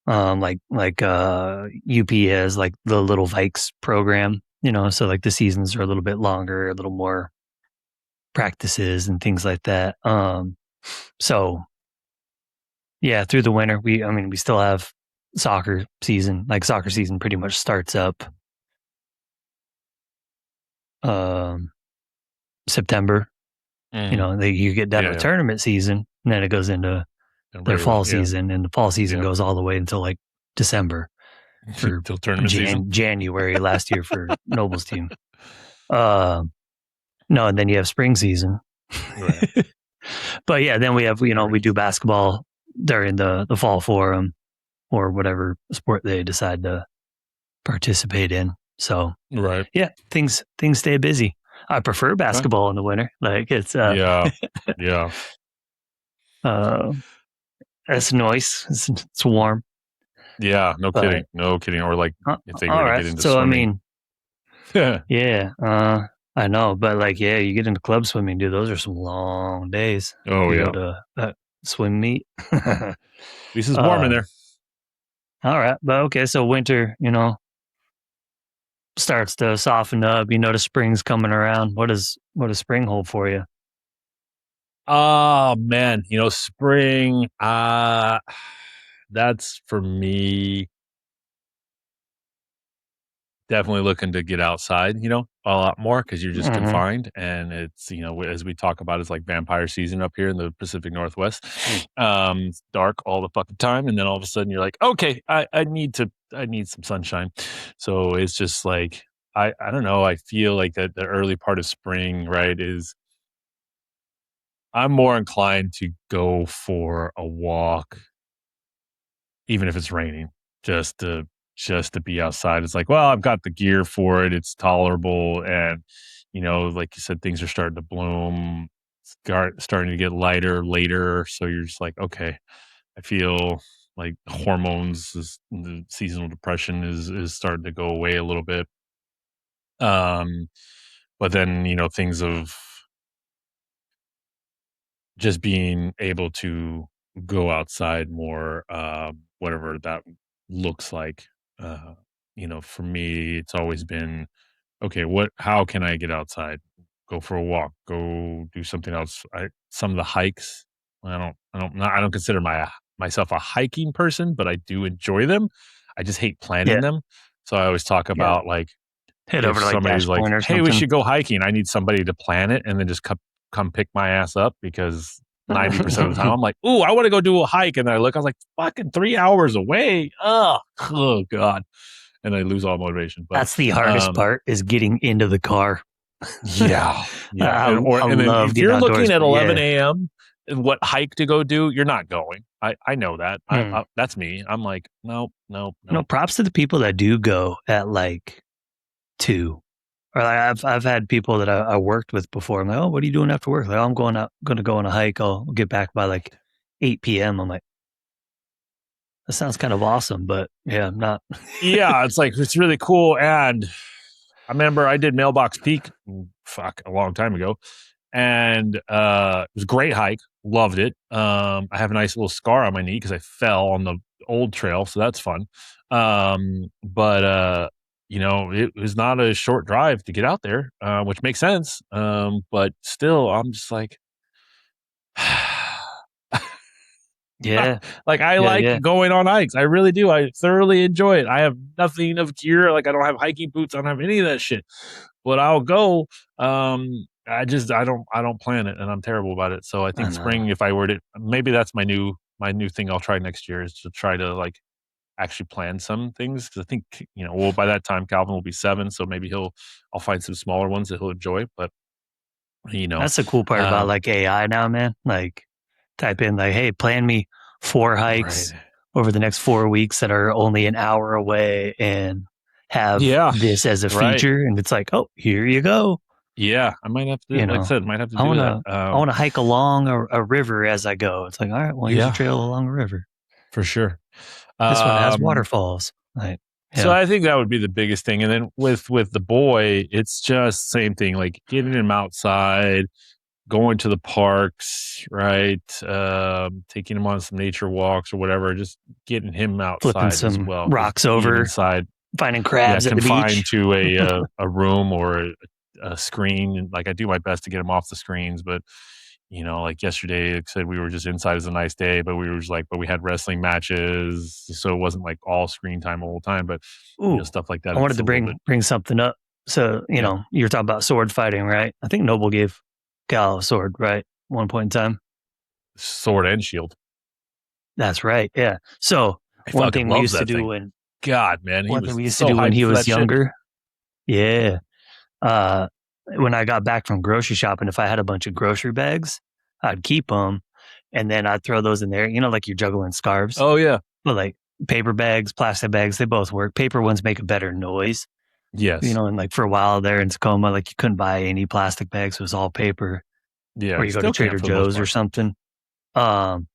UP has like the Little Vikes program, so like the seasons are a little bit longer, a little more practices and things like that. So yeah, through the winter, we still have soccer season. Like soccer season pretty much starts up um September. mhm. You get done Yeah, with yeah. tournament season, and then it goes into And their regular, fall yeah, season, and the fall season yeah. goes all the way until like December for Till tournament season. January last year for Noble's team. Uh, no, and then you have spring season. Right. But yeah, then we have we do basketball during the fall forum or whatever sport they decide to participate in. So Right. yeah, things stay busy. I prefer Okay. basketball in the winter. Like it's Yeah. Yeah. uh it's nice. It's warm. Yeah. No kidding. But No kidding. Or like if they were all to right. get into So I swimming. mean, yeah, I know, but like yeah, you get into club swimming, dude, those are some long days. Oh You go yeah. to swim meet. At least it's warm in uh there. all right. But okay, so winter, starts to soften up. The spring's coming around. What does spring hold for you? Oh man, spring. That's for me. Definitely looking to get outside, a lot more because you're just Mhm. confined, and it's as we talk about, it's like vampire season up here in the Pacific Northwest. It's dark all the fucking time, and then all of a sudden you're like, okay, I need some sunshine. So it's just like I don't know. I feel like that the early part of spring, right, is I'm more inclined to go for a walk, even if it's raining, just to be outside. It's like, well, I've got the gear for it. It's tolerable, and like you said, things are starting to bloom, starting to get lighter later. So you're just like, okay, I feel like the seasonal depression is starting to go away a little bit. Um, but then things of just being able to go outside more, whatever that looks like. Uh, for me, it's always been okay. How can I get outside? Go for a walk. Go do something else. Some of the hikes. I don't consider myself a hiking person, but I do enjoy them. I just hate planning Yeah, them. So I always talk yeah. about like Head if over to like somebody's Dash like, Point or "Hey, we something. should go hiking," I need somebody to plan it and then just come pick my ass up because 90% of the time I'm like, "Ooh, I wanna go do a hike," and I look, I was like, "Fucking 3 hours away. Ugh. Oh god." And I lose all motivation, but, That's the hardest um part is getting into the car. yeah, yeah, I I and then love if getting you're outdoors, looking at but 11 yeah. AM and what hike to go do, you're not going. I know that. Mm. That's me. I'm like, "Nope, nope, nope." Props to the people that do go at like 2. Or like I've had people that I worked with before. I'm like, "Oh, what are you doing after work?" Like, "Oh, I'm gonna go on a hike. I'll get back by like 8 p.m." I'm like, "That sounds kind of awesome, but yeah, I'm not." Yeah, it's like, it's really cool, and I remember I did Mailbox Peak, fuck, a long time ago, and it was a great hike, loved it. I have a nice little scar on my knee because I fell on the old trail, so that's fun. But it was not a short drive to get out there, which makes sense. But still, I'm just like, Yeah, like I yeah, like yeah. going on hikes. I really do. I thoroughly enjoy it. I have nothing of gear. Like I don't have hiking boots. I don't have any of that shit. But I'll go. I don't plan it, and I'm terrible about it. So I I think know. spring, if I were to, maybe that's my new thing. I'll try next year is to try to like actually plan some things because I think well by that time Calvin will be 7, so maybe I'll find some smaller ones that he'll enjoy. But you know. That's the cool part about like AI now, man. Like type in like, hey, plan me 4 Right. hikes over the next 4 weeks that are only an hour away and have Yeah. this as a Right. feature. And it's like, oh, here you go. Yeah. I might have to, You like I know, said, might have to I do that. wanna I wanna hike along a river as I go. It's like, all right, well, here's a Yeah, trail along a river. for sure. This one has Um, waterfalls. Like, so yeah, I think that would be the biggest thing. And then with the boy, it's just same thing, like getting him outside, going to the parks, right? Taking him on some nature walks or whatever, just getting him flipping outside as some well. Because rocks being over, inside, finding yeah, crabs at the confined beach. to a room or a screen, and like I do my best to get him off the screens, but like yesterday, like I said, we were just inside. It was a nice day, but we were just like, but we had wrestling matches, so it wasn't like all screen time the whole time. But Ooh, stuff like that, I wanted it's to a little bit, bring something up. So, yeah, you're talking about sword fighting, right? I think Noble gave Cal a sword, right? One point in time. sword and shield. That's right. Yeah. So I fucking loves that thing. God, man, he one thing was we used to so do when hyped he for was that shit. younger. Yeah. Uh, when I got back from grocery shopping, if I had a bunch of grocery bags, I'd keep them and then I'd throw those in there, like you're juggling scarves, Oh yeah, but like paper bags, plastic bags, they both work. Paper ones make a better noise, yes, and like for a while there in Tacoma, like you couldn't buy any plastic bags. It was all paper yeah. or You you go to still can't Trader for the most Joe's or part. something. Um,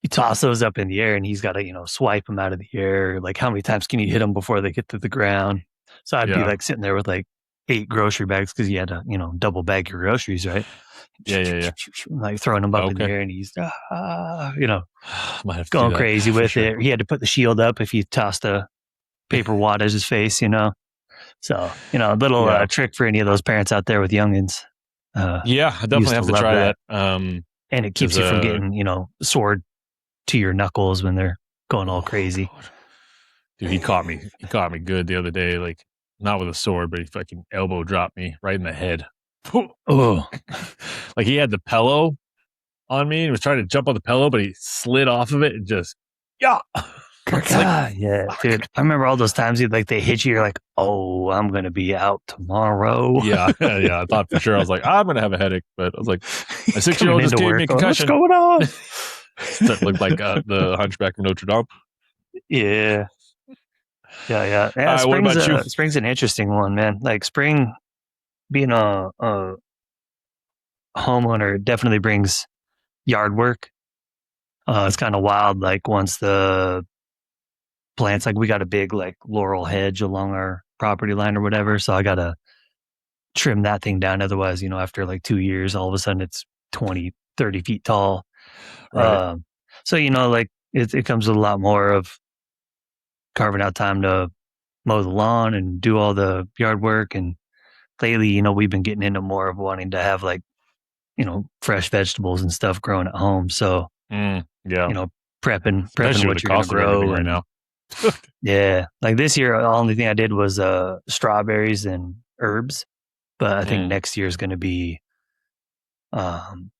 you toss those up in the air and he's got to, swipe them out of the air. Like how many times can you hit them before they get to the ground? So I'd be Yeah, like sitting there with like 8 grocery bags because you had to, double bag your groceries, right? yeah, yeah, yeah. Like throwing them up in the Okay, air and he's, might have to do going that crazy for with sure. it. He had to put the shield up if you tossed a paper wad at his face. So, a little Yeah, trick for any of those parents out there with youngins. yeah. I definitely Used to have to love try that. that. And it keeps Because you from getting, sword to your knuckles when they're going all oh crazy. god, dude, he caught me. He caught me good the other day. Like not with a sword, but he fucking elbow dropped me right in the head. Oh, Like he had the pillow on me and was trying to jump on the pillow, but he slid off of it and just yeah. I was like, God, yeah, fuck. dude. I remember all those times they hit you. You're like, oh, I'm gonna be out tomorrow. Yeah, yeah. I thought for sure. I was like, I'm gonna have a headache, but I was like, my Coming 6-year-old just into gave me work, a going, what's concussion. going on? That looked like the Hunchback of Notre Dame. Yeah, All yeah. right, what about you? Spring's an interesting one, man. Like spring being a homeowner definitely brings yard work. It's kind of wild. Like once the plants, like we got a big like laurel hedge along our property line or whatever, so I gotta trim that thing down. Otherwise, after like 2 years, all of a sudden it's 20, 30 feet tall. Right. Um, so like it comes with a lot more of carving out time to mow the lawn and do all the yard work. And lately, we've been getting into more of wanting to have like fresh vegetables and stuff growing at home. So Yeah. you know, prepping Especially with what the you're gonna cost of everything grow. right And now. yeah, like this year, the only thing I did was strawberries and herbs. But I think Mm, next year is going to be um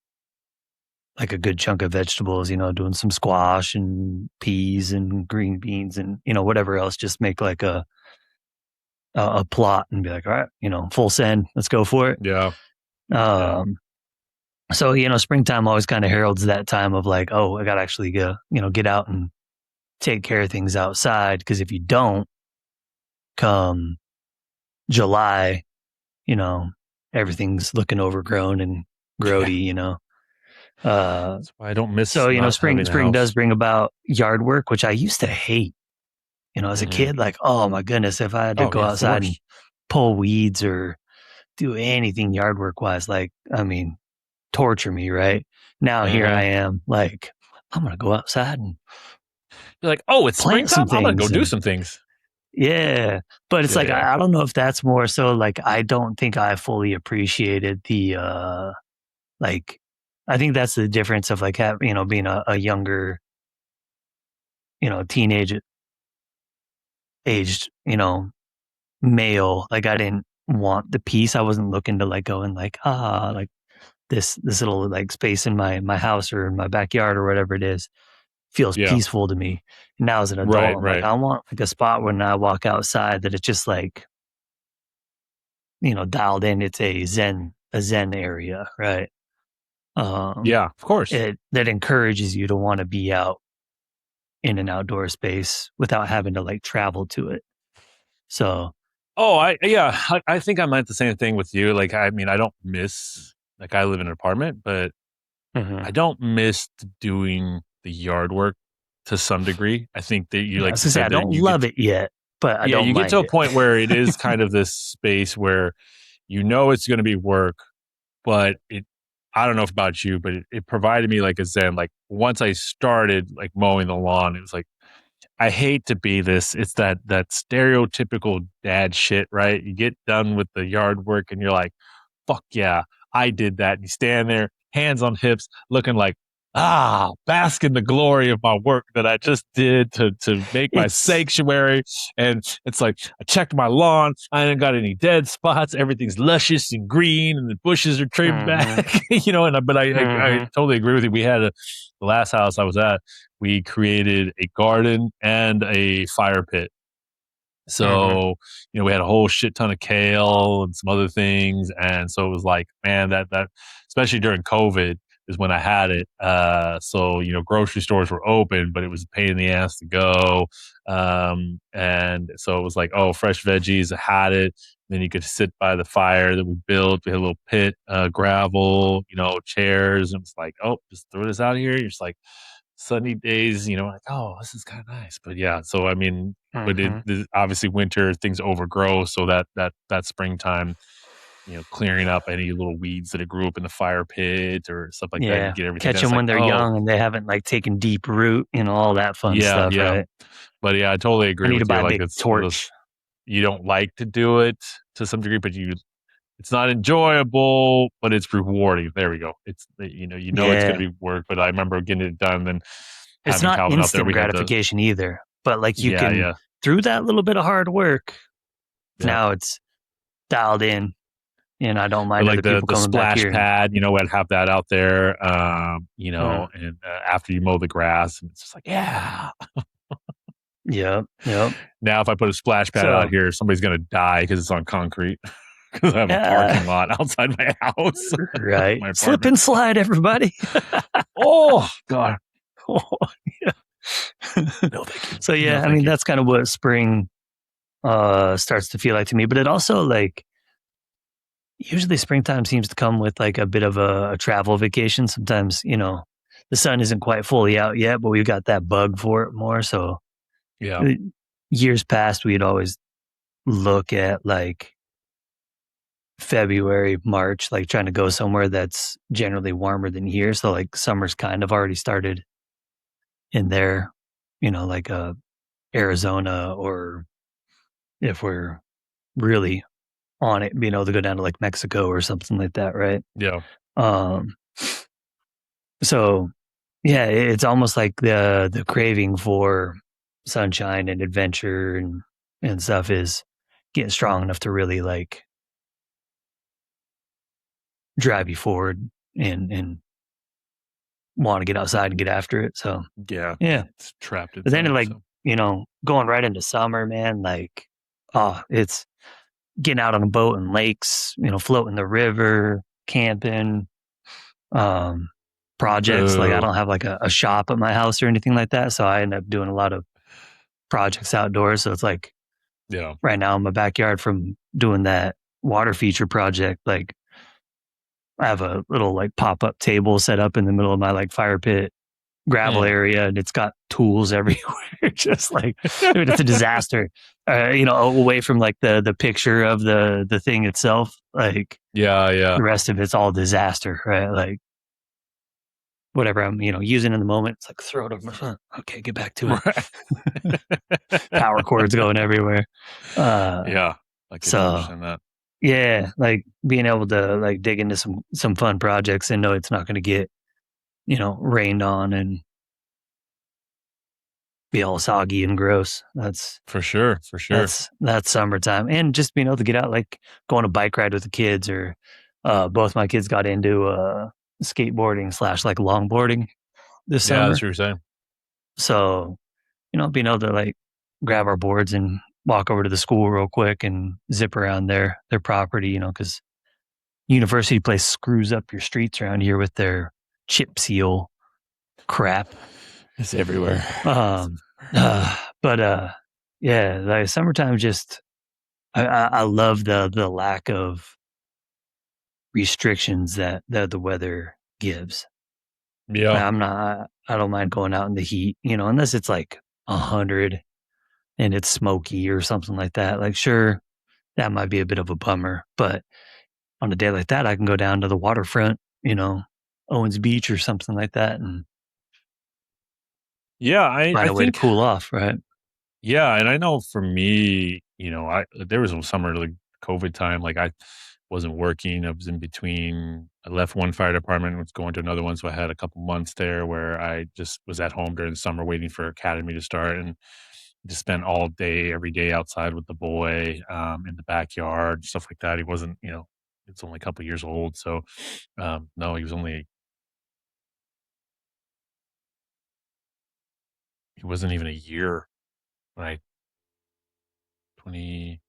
like a good chunk of vegetables. Doing some squash and peas and green beans and whatever else. Just make like a plot and be like, all right, full send, let's go for it. yeah. Yeah. Um, so springtime always kind of heralds that time of like, oh, I got to actually go, get out and take care of things outside. Because if you don't, come July, you know, everything's looking overgrown and Yeah. grody. Uh, That's why I don't miss so not spring having a spring does house. bring about yard work, which I used to hate. As a Hmm. kid, like, oh my goodness, if I had to Oh go yeah, it's the outside and worst. pull weeds or do anything yard work wise, like, I mean, torture me, right? Now here I Hmm. am, like, I'm gonna go outside and You're like, oh, it's plant some springtime. I'm gonna go things do and some things. yeah. But it's Yeah, like yeah, I don't know if that's more so like I don't think I fully appreciated the like I think that's the difference of like being a younger, teenage aged, male. Like I didn't want the peace. I wasn't looking to like go and like like this little like space in my house or in my backyard or whatever it is feels yeah. peaceful to me. Now as an adult, Right, I'm like, right. I want like a spot when I walk outside that it's just like, dialed in. It's a Zen a zen area, right? Um, Yeah, of course. it that encourages you to want to be out in an outdoor space without having to like travel to it. So, Oh, I think I meant the same thing with you. Like, I mean, I don't miss like I live in an apartment, but mhm. I don't miss doing the yard work to some degree. I think that you, Yeah, I like was you gonna say said, I that don't you get, love it yet, but I yeah, don't you get to mind a it. point where it is kind of this space where you know it's going to be work, but I don't know if about you, but it provided me like a zen. Like once I started like mowing the lawn, it was like, I hate to be this. It's that stereotypical dad shit, right? You get done with the yard work and you're like, fuck yeah, I did that. And you stand there, hands on hips, looking like, bask in the glory of my work that I just did to make my It's sanctuary. And it's like, I checked my lawn. I ain't got any dead spots. Everything's luscious and green and the bushes are trimmed mhm, back, but I mhm, totally agree with you. We had the last house I was at, we created a garden and a fire pit. mhm, So, we had a whole shit ton of kale and some other things. And so it was like, man, that especially during COVID is when I had it. So, grocery stores were open, but it was a pain in the ass to go. And so it was like, oh, fresh veggies, I had it. Then you could sit by the fire that we built. We had a little pit, gravel, chairs. And it's like, oh, just throw this out here. You're just like, sunny days, like, oh, this is kind of nice. But yeah, so I mean, but mhm. obviously winter things overgrow, so that springtime, clearing up any little weeds that it grew up in the fire pit or stuff like that, you Yeah, get everything catch done. It's them like, when they're oh, young and they haven't like taken deep root, all that fun yeah, stuff, yeah. right? But yeah, I totally I agree need to with buy you. a Like big it's one of those, torch. you don't like to do it to some degree, but it's not enjoyable, but it's rewarding. There we go. It's it's going Yeah. to be work, but I remember getting it done. Then It's having not Calvin out there, instant we had the gratification either, but like you yeah, can yeah, through that little bit of hard work, yeah. now it's dialed in and I don't But mind like other the people the coming back splash here and pad, I'd have that out there, mm, and after you mow the grass, and it's just like, yeah. yep, yep. Now, if I put a splash pad out So, here, somebody's gonna die because it's on concrete because I have a uh, parking lot outside my house, right. my Slip apartment. and slide, everybody. Oh God, Yeah. no, thank you, So no, yeah, I thank mean you. that's kind of what spring starts to feel like to me, but it also like usually springtime seems to come with like a bit of a travel vacation. Sometimes, the sun isn't quite fully out yet, but we've got that bug for it more. So Yeah, uh, years past, we'd always look at like February, March, like trying to go somewhere that's generally warmer than here. So like summer's kind of already started in there, like Arizona, or if we're really on it, being able to go down to like Mexico or something like that, right? yeah, Um, so yeah, it's almost like the craving for sunshine and adventure and stuff is getting strong enough to really like drive you forward and want to get outside and get after it. So yeah. yeah, It's trapped but then inside. like So going right into summer, man, like it's getting out on a boat and lakes, floating the river, camping, um, projects. Like I boo. don't have like a shop at my house or anything like that, so I end up doing a lot of projects outdoors. So it's like Yeah, right now in my backyard from doing that water feature project, like I have a little like pop up table set up in the middle of my like fire pit gravel mm. area and it's got tools everywhere. Just like, dude, it's a disaster. Away from like the picture of the thing itself, like Yeah, yeah. the rest of it's all disaster, right? Like whatever I'm, using in the moment, it's like throw it over my front. Okay, get back to it. Right. Power cords going everywhere. Uh, Yeah, I could so understand that. yeah, like being able to like dig into some fun projects and know it's not going to get rained on and be all soggy and gross. For sure, for sure. That's summertime, and just being able to get out, like go on a bike ride with the kids, or both my kids got into skateboarding slash like longboarding this Yeah, that's summer. what you're saying. So being able to like grab our boards and walk over to the school real quick and zip around their property, because University Place screws up your streets around here with their chip seal crap. It's everywhere. Um, but yeah, like summertime just I love the lack of restrictions that the weather gives. Yeah. I don't mind going out in the heat, unless it's like 100 and it's smoky or something like that. Like, sure, that might be a bit of a bummer, but on a day like that, I can go down to the waterfront, Owens Beach or something like that, and Yeah, find I a way to think cool off, right? yeah, and I know for me, I there was a summer like COVID time, like I wasn't working. I was in between. I left one fire department, was going to another one, so I had a couple months there where I just was at home during the summer waiting for academy to start and just spent all day, every day outside with the boy, in the backyard, stuff like that. He wasn't, it's only a couple years old, so no, he wasn't even a year when I 20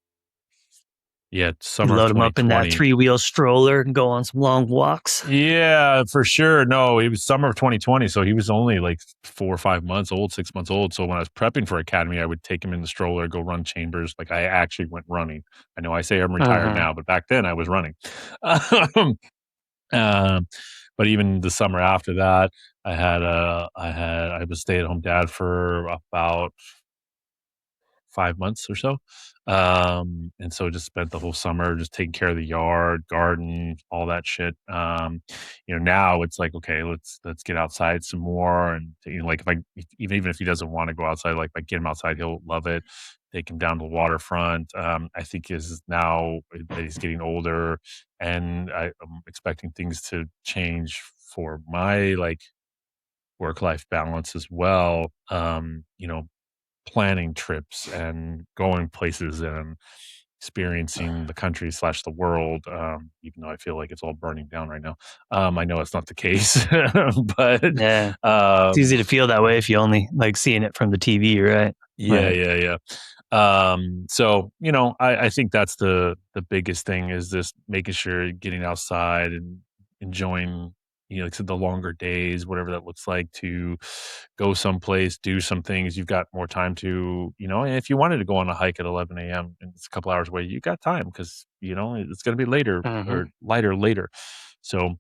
yeah, You summer of load them up in that 2020. 3-wheel stroller and go on some long walks. Yeah, for sure. No, it was summer of 2020, so he was only like 4 or 5 months old, 6 months old. So when I was prepping for academy, I would take him in the stroller, go run chambers. Like I actually went running. I know I say I'm retired Mhm. now, but back then I was running. Um, um, but even the summer after that, I was stay-at-home dad for about 5 months or so. And so just spent the whole summer just taking care of the yard, garden, all that shit. Now it's like, okay, let's get outside some more. And like even if he doesn't want to go outside, like if I get him outside, he'll love it. Take him down to the waterfront. I think is now that he's getting older, and I'm expecting things to change for my like work life balance as well. Planning trips and going places and experiencing the country slash the world, even though I feel like it's all burning down right now. I know it's not the case, but Yeah. It's um, easy to feel that way if you only like seeing it from the TV, right? yeah, Right. yeah, yeah. So I think that's the biggest thing is just making sure you're getting outside and enjoying, like I said, the longer days, whatever that looks like, to go someplace, do some things. You've got more time to, and if you wanted to go on a hike at 11 a.m. and it's a couple hours away, you got time because it's going to be later Mhm. or lighter later. So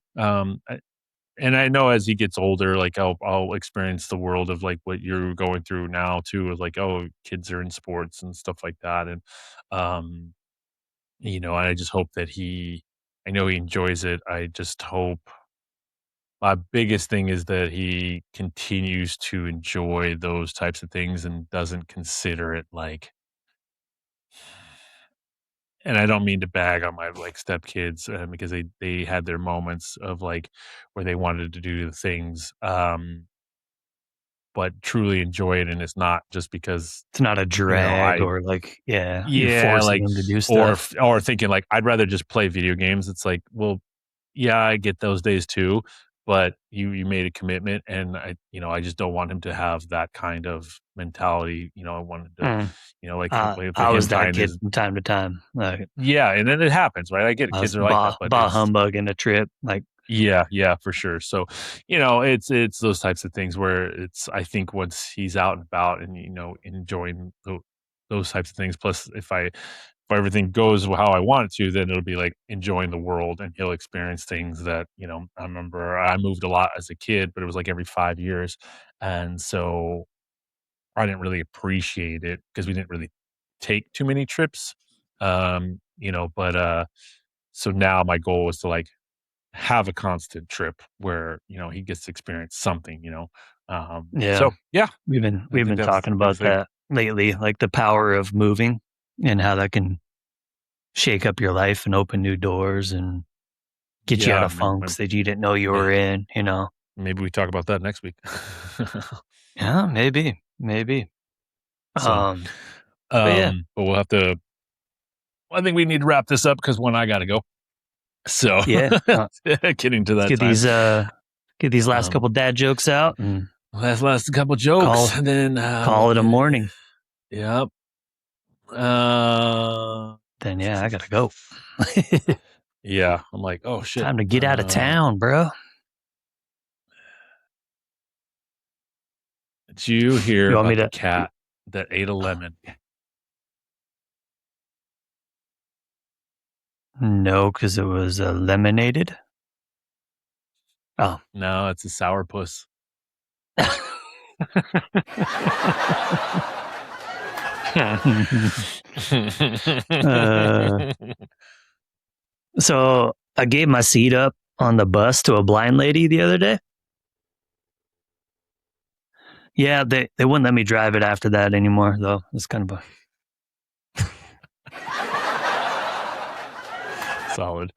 and I know as he gets older, like I'll experience the world of like what you're going through now too, of like, oh, kids are in sports and stuff like that. And um, I just hope that I know he enjoys it. I just hope my biggest thing is that he continues to enjoy those types of things and doesn't consider it like, and I don't mean to bag on my like stepkids because they had their moments of like where they wanted to do the things. But truly enjoy it, and it's not just because, It's not a drag I or like, yeah, you're yeah, forcing like them to do stuff. or thinking like, I'd rather just play video games. It's like, well, yeah, I get those days too, but you made a commitment, and I just don't want him to have that kind of mentality. I wanted to, Mm. like with I him was that tying kid his from time to time. Like, yeah, and then it happens, right? I get it, I was kids are like that, but bah it's humbug in a trip. Like, yeah, yeah, for sure. So, it's those types of things where it's I think once he's out and about and enjoying those types of things. Plus, if everything goes how I want it to, then it'll be like enjoying the world, and he'll experience things that I remember I moved a lot as a kid, but it was like every 5 years, and so I didn't really appreciate it because we didn't really take too many trips. But so now my goal is to like have a constant trip where, he gets to experience something, yeah, So yeah, I we've think been that's the talking biggest about thing. that lately, like the power of moving and how that can shake up your life and open new doors and get you out Yeah, of funks that you didn't know you may were in. maybe we talk about that next week. Yeah, maybe, maybe. So, Um, but yeah, but we'll have to I think we need to wrap this up because I gotta go. So, yeah. getting to Let's that time. get these last Um, couple dad jokes out and last couple jokes, call and then, call it a morning. yep. Uh Then yeah, I gotta go. Yeah, I'm like, oh shit. Time to get out of town, bro. Did you hear You want me about the to? cat that ate a lemon? No, because it was lemonaded. Oh. No, it's a sourpuss. So I gave my seat up on the bus to a blind lady the other day. Yeah, they wouldn't let me drive it after that anymore, though. It's kind of a solid.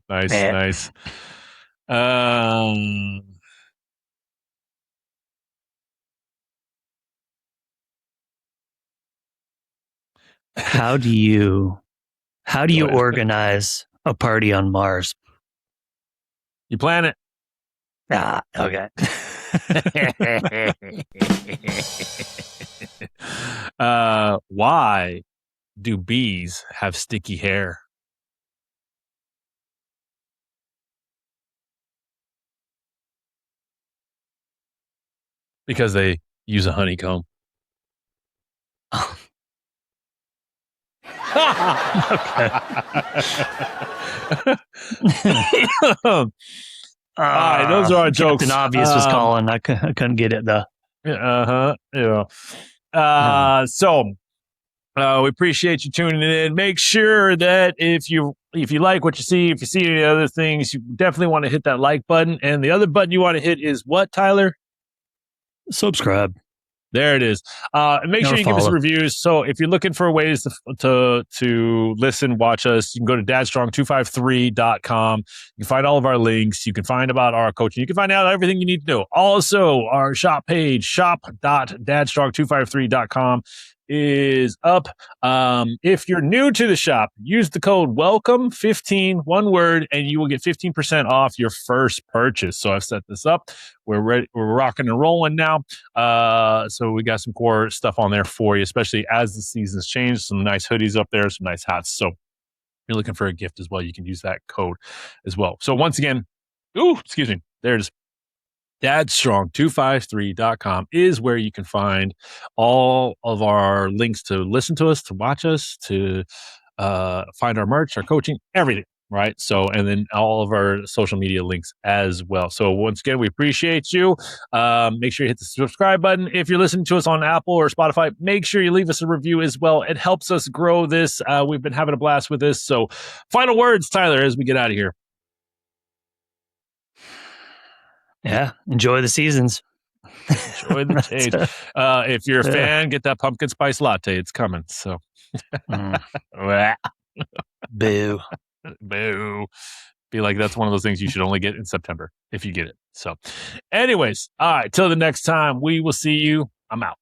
Nice, bad. nice. Um, How do you Go ahead. organize a party on Mars? You plan it. Ah, okay. Why do bees have sticky hair? Because they use a honeycomb. Okay. All right, those are our jokes. Captain Obvious was calling. I couldn't get it though. Yeah. So we appreciate you tuning in. Make sure that if you like what you see, if you see any other things, you definitely want to hit that like button. And the other button you want to hit is what, Tyler? Subscribe. There it is. And make sure you give us reviews. So if you're looking for ways to listen, watch us, you can go to dadstrong253.com. You can find all of our links. You can find about our coaching. You can find out everything you need to know. Also, our shop page, shop.dadstrong253.com is up. If you're new to the shop, use the code WELCOME15, one word, and you will get 15% off your first purchase. So I've set this up. We're ready. We're rocking and rolling now. So we got some core stuff on there for you, especially as the seasons change. Some nice hoodies up there, some nice hats. So if you're looking for a gift as well, you can use that code as well. So once again, excuse me, there it is. Dadstrong253.com is where you can find all of our links to listen to us, to watch us, to find our merch, our coaching, everything. Right. So, and then all of our social media links as well. So once again, we appreciate you. Make sure you hit the subscribe button. If you're listening to us on Apple or Spotify, make sure you leave us a review as well. It helps us grow this. We've been having a blast with this. So final words, Tyler, as we get out of here. Yeah. Enjoy the seasons. Enjoy the change. If you're a fan, get that pumpkin spice latte. It's coming. So Boo. Boo. Be like, that's one of those things you should only get in September if you get it. So anyways, all right, till the next time, we will see you. I'm out.